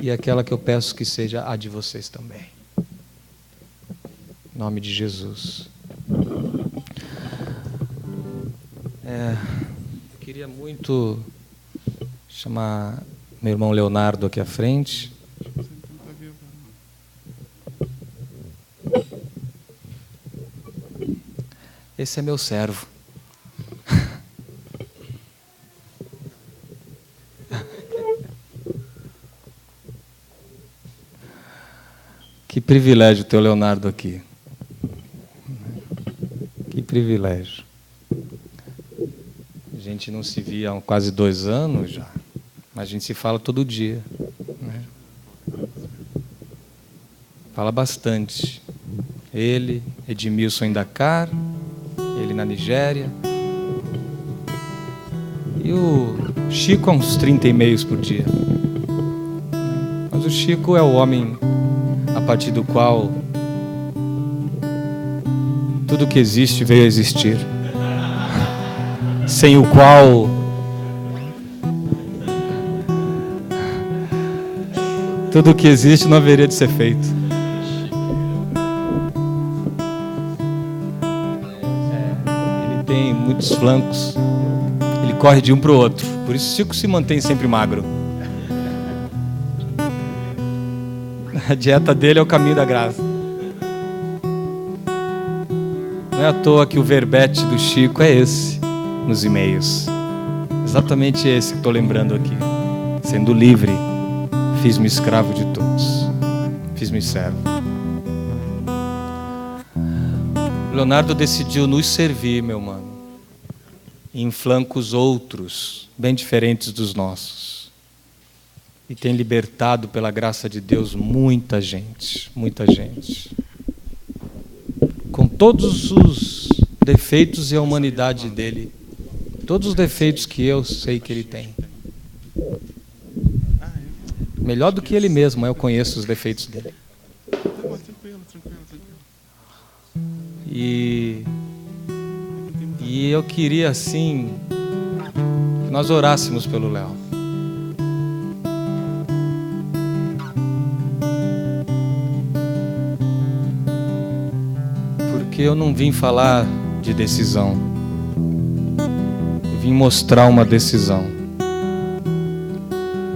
e aquela que eu peço que seja a de vocês também. Em nome de Jesus. Eu queria muito chamar meu irmão Leonardo aqui à frente. Esse é meu servo. Que privilégio ter o Leonardo aqui. Que privilégio. A gente não se via há quase 2 anos já, mas a gente se fala todo dia. Né? Fala bastante. Ele, Edmilson em Dakar, ele na Nigéria. E o Chico há uns 30 e-mails por dia. Mas o Chico é o homem a partir do qual tudo que existe veio a existir. Sem o qual tudo que existe não haveria de ser feito. Ele tem muito os flancos. Ele corre de um para o outro. Por isso o Chico se mantém sempre magro. A dieta dele é o caminho da graça. Não é à toa que o verbete do Chico é esse, nos e-mails. Exatamente esse que estou lembrando aqui. Sendo livre, fiz-me escravo de todos. Fiz-me servo. Leonardo decidiu nos servir, meu mano, em flancos outros, bem diferentes dos nossos. E tem libertado, pela graça de Deus, muita gente. Muita gente. Com todos os defeitos e a humanidade dele. Todos os defeitos que eu sei que ele tem. Melhor do que ele mesmo, eu conheço os defeitos dele. E eu queria, assim, que nós orássemos pelo Léo. Porque eu não vim falar de decisão. Eu vim mostrar uma decisão.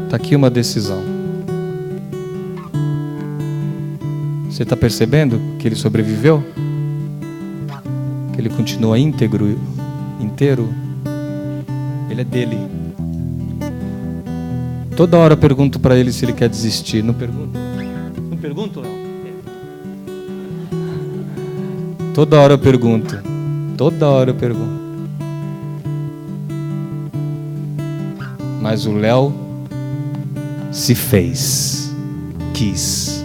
Está aqui uma decisão. Você está percebendo que ele sobreviveu? Que ele continua íntegro, inteiro? Ele é dele. Toda hora eu pergunto para ele se ele quer desistir. Não pergunto? Não pergunto, Léo? Toda hora eu pergunto. Toda hora eu pergunto. Mas o Léo se fez. Quis.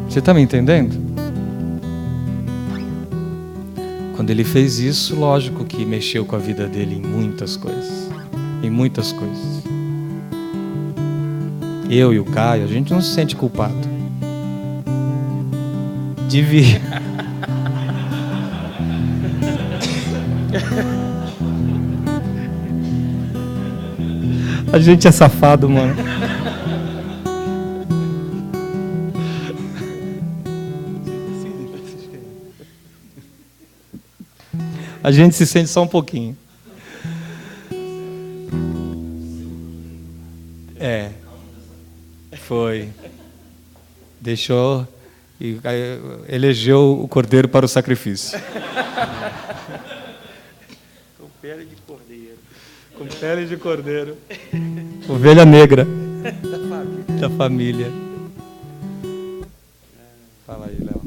Você está me entendendo? Quando ele fez isso, lógico que mexeu com a vida dele em muitas coisas. Em muitas coisas. Eu e o Caio, a gente não se sente culpado. Devia. A gente é safado, mano. A gente se sente só um pouquinho. Foi. Deixou e elegeu o cordeiro para o sacrifício. Com pele de cordeiro. Com pele de cordeiro. Ovelha negra. Da família. Fala aí, Léo.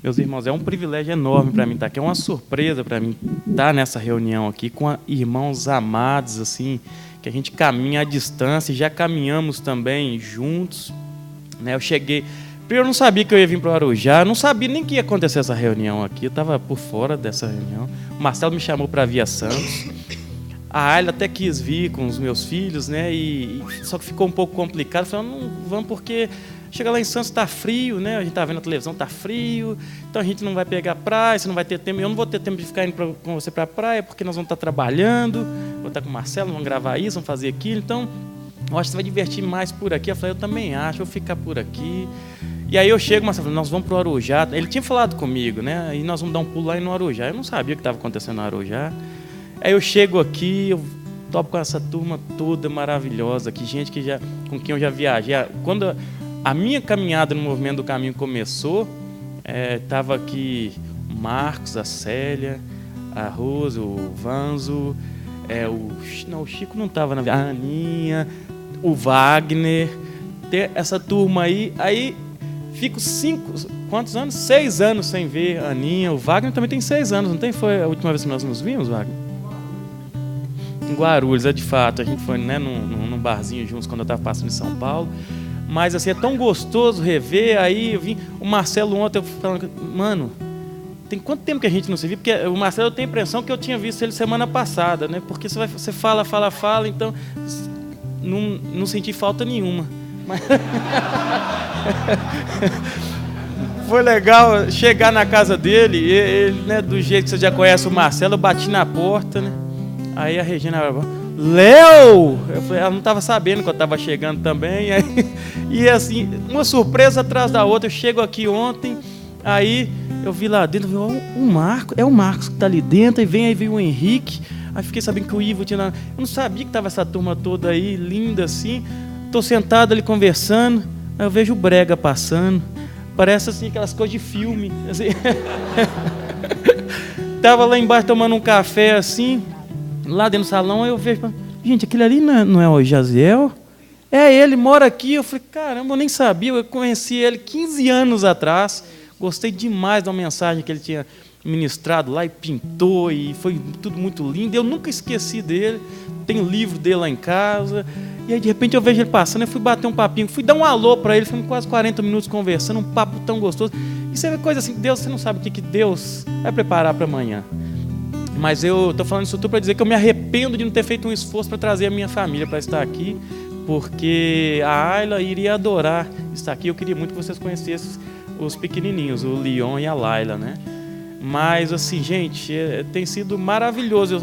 Meus irmãos, é um privilégio enorme para mim estar aqui. É uma surpresa para mim estar nessa reunião aqui com irmãos amados, assim, que a gente caminha à distância e já caminhamos também juntos. Eu cheguei... Primeiro, eu não sabia que eu ia vir para o Arujá, eu não sabia nem que ia acontecer essa reunião aqui, eu estava por fora dessa reunião. O Marcelo me chamou para vir a Santos. A Ayla até quis vir com os meus filhos, né? Só que ficou um pouco complicado. Falei, não vamos porque chega lá em Santos está frio, né? A gente está vendo a televisão, está frio, então a gente não vai pegar praia, você não vai ter tempo. Eu não vou ter tempo de ficar indo com você para a praia porque nós vamos estar trabalhando, vou estar com o Marcelo, vamos gravar isso, vamos fazer aquilo. Então, eu acho que você vai divertir mais por aqui. Eu falei, eu também acho, vou ficar por aqui. E aí eu chego, Marcelo, nós vamos para o Arujá. Ele tinha falado comigo, né? E nós vamos dar um pulo lá no Arujá. Eu não sabia o que estava acontecendo no Arujá. Aí eu chego aqui, eu topo com essa turma toda maravilhosa, aqui, gente que com quem eu já viajei. Quando a minha caminhada no Movimento do Caminho começou, estava aqui o Marcos, a Célia, a Rose, o Vanzo, o Chico não estava na viagem, a Aninha, o Wagner, essa turma aí fico 6 anos sem ver a Aninha. O Wagner também tem 6 anos, não tem? Foi a última vez que nós nos vimos, Wagner? Em Guarulhos, de fato. A gente foi, né, num barzinho juntos quando eu estava passando em São Paulo. Mas assim, é tão gostoso rever. Aí eu vim, o Marcelo ontem, eu falando, mano, tem quanto tempo que a gente não se viu? Porque o Marcelo, eu tenho a impressão que eu tinha visto ele semana passada, né? Porque você fala, então não senti falta nenhuma. Mas... Foi legal chegar na casa dele, ele, né, do jeito que você já conhece o Marcelo, eu bati na porta, né? Aí a Regina, Léo! Eu falei, ela não estava sabendo que eu estava chegando também. E assim, uma surpresa atrás da outra. Eu chego aqui ontem, aí eu vi lá dentro, eu vi, o Marcos, é o Marcos que está ali dentro, aí veio o Henrique, aí fiquei sabendo que o Ivo tinha lá. Eu não sabia que estava essa turma toda aí, linda assim. Estou sentado ali conversando, aí eu vejo o Brega passando, parece assim aquelas coisas de filme. Assim. Tava lá embaixo tomando um café assim, lá dentro do salão, aí eu vejo, gente, aquele ali não é o Jaziel? É ele, mora aqui. Eu falei, caramba, eu nem sabia, eu conheci ele 15 anos atrás, gostei demais da mensagem que ele tinha ministrado lá e pintou, e foi tudo muito lindo, eu nunca esqueci dele, tem livro dele lá em casa, e aí de repente eu vejo ele passando, eu fui bater um papinho, fui dar um alô para ele, ficamos quase 40 minutos conversando, um papo tão gostoso, e você vê coisa assim, Deus, você não sabe o que Deus vai preparar para amanhã. Mas eu estou falando isso tudo para dizer que eu me arrependo de não ter feito um esforço para trazer a minha família para estar aqui, porque a Ayla iria adorar estar aqui. Eu queria muito que vocês conhecessem os pequenininhos, o Leon e a Laila, né? Mas, assim, gente, tem sido maravilhoso.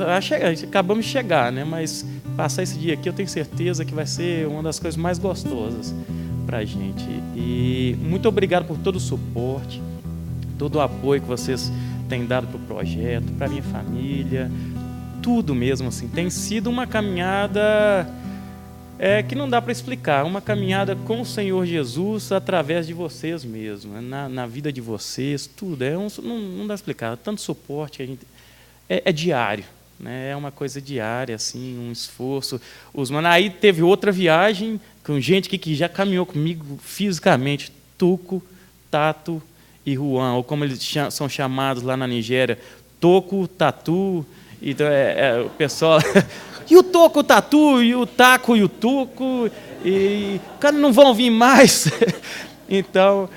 Acabamos de chegar, né? Mas passar esse dia aqui, eu tenho certeza que vai ser uma das coisas mais gostosas para a gente. E muito obrigado por todo o suporte, todo o apoio que vocês têm dado para o projeto, para a minha família, tudo mesmo, assim. Tem sido uma caminhada que não dá para explicar, uma caminhada com o Senhor Jesus através de vocês mesmo, na vida de vocês, tudo. Não dá para explicar, tanto suporte que a gente... É diário, né? É uma coisa diária, assim, um esforço. Aí teve outra viagem com gente que já caminhou comigo fisicamente, Tuco, Tato e Juan, ou como eles são chamados lá na Nigéria, Toco, Tatu, então o pessoal... E o Toco, o Tatu, e o Taco e o Tuco, e cara, não vão vir mais. Então,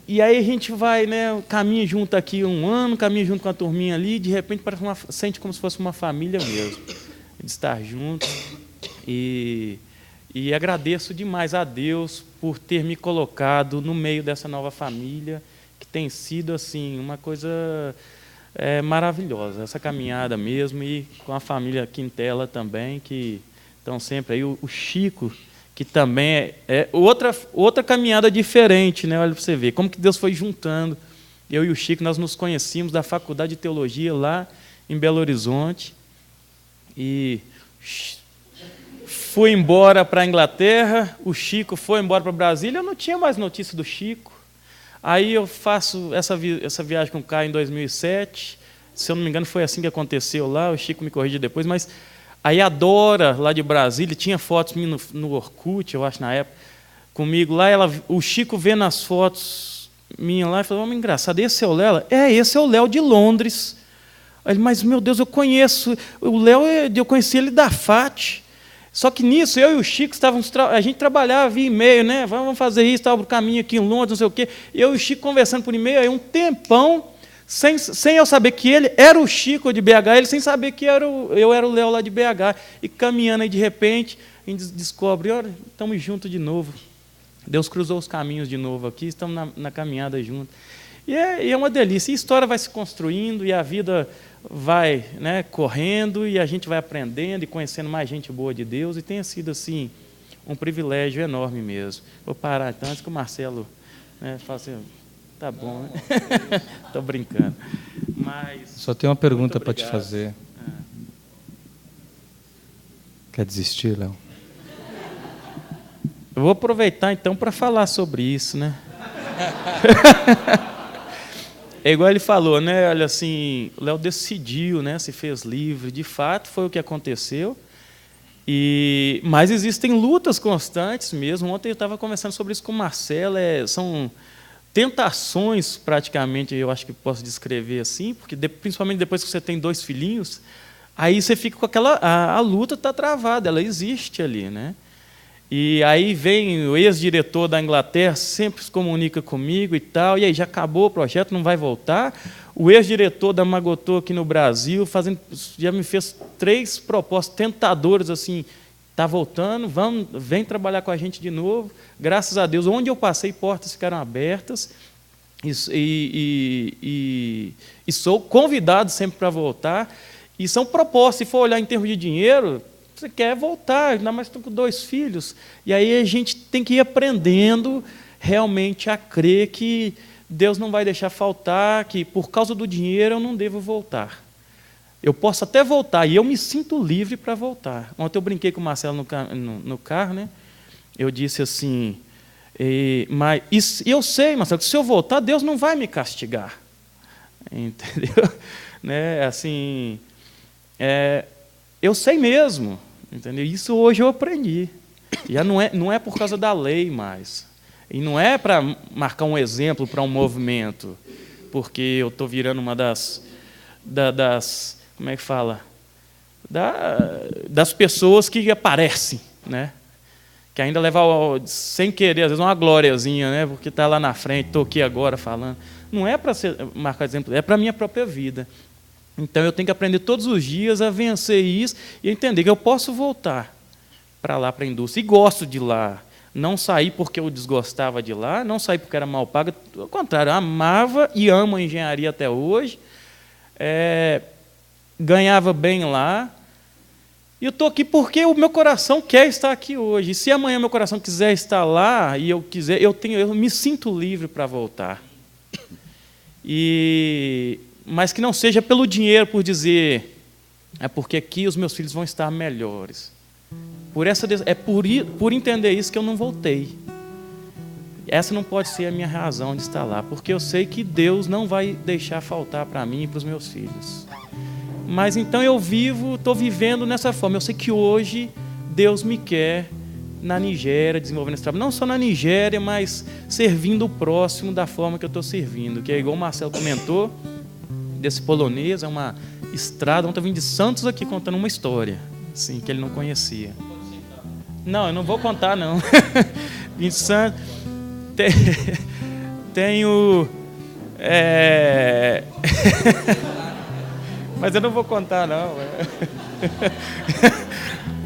e aí a gente vai, né, caminha junto aqui um ano, caminha junto com a turminha ali, de repente sente como se fosse uma família mesmo, de estar juntos. E agradeço demais a Deus por ter me colocado no meio dessa nova família, que tem sido assim uma coisa... maravilhosa, essa caminhada mesmo, e com a família Quintela também, que estão sempre aí, o Chico, que também é outra caminhada diferente, né? Olha para você ver, como que Deus foi juntando. Eu e o Chico, nós nos conhecíamos da Faculdade de Teologia lá em Belo Horizonte, e fui embora para a Inglaterra, o Chico foi embora para Brasília, eu não tinha mais notícia do Chico. Aí eu faço essa viagem com o Caio em 2007, se eu não me engano foi assim que aconteceu lá, o Chico me corrige depois, mas aí a Dora, lá de Brasília, tinha fotos minhas no Orkut, eu acho, na época, comigo lá, o Chico vendo as fotos minhas lá, e falou, engraçado, esse é o Léo? Esse é o Léo de Londres. Aí ele, mas meu Deus, eu conheço, o Léo, eu conheci ele da FAT. Só que nisso, eu e o Chico, a gente trabalhava via e-mail, né? Vamos fazer isso, estava no caminho aqui em Londres, não sei o quê. Eu e o Chico conversando por e-mail, aí um tempão, sem eu saber que ele era o Chico de BH, ele sem saber que eu era o Léo lá de BH. E caminhando aí, de repente, a gente descobre, olha, estamos juntos de novo. Deus cruzou os caminhos de novo aqui, estamos na caminhada juntos. E é uma delícia. E a história vai se construindo, e a vida vai, né, correndo, e a gente vai aprendendo e conhecendo mais gente boa de Deus, e tem sido assim um privilégio enorme mesmo. Vou parar então, antes que o Marcelo, né, fale assim, tá bom, né? Estou brincando. Mas só tem uma pergunta para te fazer. Quer desistir, Léo? Eu vou aproveitar então para falar sobre isso, né? É igual ele falou, né? Olha, assim, o Léo decidiu, né? Se fez livre, de fato foi o que aconteceu. Mas existem lutas constantes mesmo. Ontem eu estava conversando sobre isso com o Marcelo. São tentações, praticamente, eu acho que posso descrever assim, porque principalmente depois que você tem 2 filhinhos, aí você fica com a luta está travada, ela existe ali, né? E aí vem o ex-diretor da Inglaterra, sempre se comunica comigo e tal, e aí já acabou o projeto, não vai voltar. O ex-diretor da Magotô aqui no Brasil, já me fez 3 propostas tentadoras, assim, está voltando, vem trabalhar com a gente de novo. Graças a Deus, onde eu passei, portas ficaram abertas, e sou convidado sempre para voltar. E são propostas, se for olhar em termos de dinheiro, você quer voltar, ainda mais estou com 2 filhos. E aí a gente tem que ir aprendendo realmente a crer que Deus não vai deixar faltar, que por causa do dinheiro eu não devo voltar. Eu posso até voltar, e eu me sinto livre para voltar. Ontem eu brinquei com o Marcelo no carro, né? Eu disse assim, mas eu sei, Marcelo, que se eu voltar, Deus não vai me castigar. Entendeu? Né? Assim, eu sei mesmo. Entendeu? Isso hoje eu aprendi. Já não é por causa da lei mais. E não é para marcar um exemplo para um movimento, porque eu estou virando uma das como é que fala? Das pessoas que aparecem, né? Que ainda leva, sem querer, às vezes, uma glóriazinha, né? Porque está lá na frente, estou aqui agora falando. Não é para marcar exemplo, é para a minha própria vida. Então, eu tenho que aprender todos os dias a vencer isso e entender que eu posso voltar para lá, para a indústria. E gosto de lá. Não saí porque eu desgostava de lá, não saí porque era mal pago. Ao contrário, eu amava e amo a engenharia até hoje. Ganhava bem lá. E eu estou aqui porque o meu coração quer estar aqui hoje. E se amanhã meu coração quiser estar lá e eu quiser, eu me sinto livre para voltar. Mas que não seja pelo dinheiro, por dizer, é porque aqui os meus filhos vão estar melhores. Por entender isso que eu não voltei. Essa não pode ser a minha razão de estar lá, porque eu sei que Deus não vai deixar faltar para mim e para os meus filhos. Mas então estou vivendo nessa forma. Eu sei que hoje Deus me quer na Nigéria, desenvolvendo esse trabalho. Não só na Nigéria, mas servindo o próximo da forma que eu estou servindo. Que é igual o Marcelo comentou, desse polonês, é uma estrada. Ontem eu vim de Santos aqui contando uma história, assim, que ele não conhecia. Não, eu não vou contar, não. Vim de Santos. Tenho... Mas eu não vou contar, não.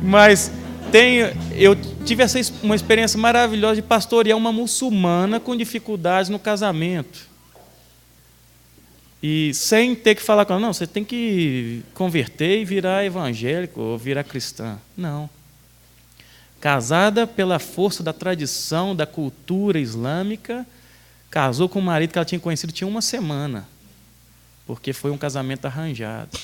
Mas eu tive uma experiência maravilhosa de pastorear uma muçulmana com dificuldades no casamento. E sem ter que falar com ela, não, você tem que converter e virar evangélico ou virar cristã. Não. Casada pela força da tradição, da cultura islâmica, casou com um marido que ela tinha conhecido tinha uma semana. Porque foi um casamento arranjado.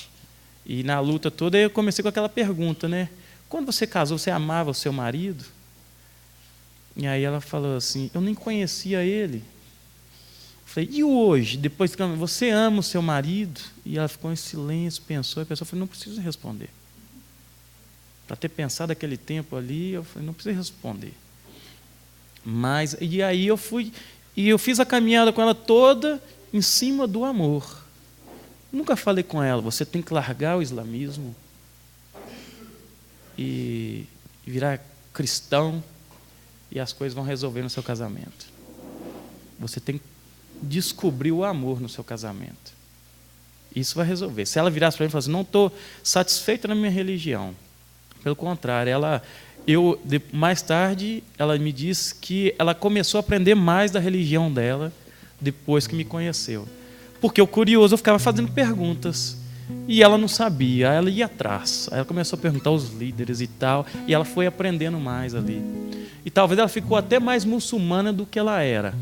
E na luta toda eu comecei com aquela pergunta, né? Quando você casou, você amava o seu marido? E aí ela falou assim, eu nem conhecia ele. Eu falei, e hoje? Depois que você ama o seu marido? E ela ficou em silêncio, pensou, e a pessoa falou, não preciso responder. Para ter pensado aquele tempo ali, eu falei, não preciso responder. E aí eu fiz a caminhada com ela toda em cima do amor. Nunca falei com ela, você tem que largar o islamismo e virar cristão e as coisas vão resolver no seu casamento. Você tem que descobrir o amor no seu casamento. Isso vai resolver. Se ela virasse para mim e falasse, não estou satisfeita na minha religião. Pelo contrário, mais tarde, ela me disse que ela começou a aprender mais da religião dela depois que me conheceu. Porque o curioso, eu ficava fazendo perguntas. E ela não sabia, ela ia atrás. Aí ela começou a perguntar aos líderes e tal, e ela foi aprendendo mais ali. E talvez ela ficou até mais muçulmana do que ela era.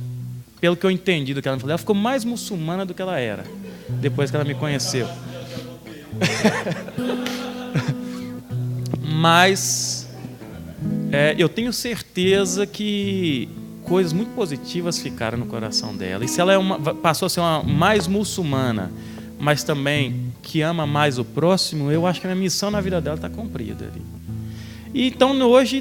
Pelo que eu entendi do que ela me falou, ela ficou mais muçulmana do que ela era, depois que ela me conheceu. Mas eu tenho certeza que coisas muito positivas ficaram no coração dela. E se ela passou a ser uma mais muçulmana, mas também que ama mais o próximo, eu acho que a minha missão na vida dela está cumprida ali. E então hoje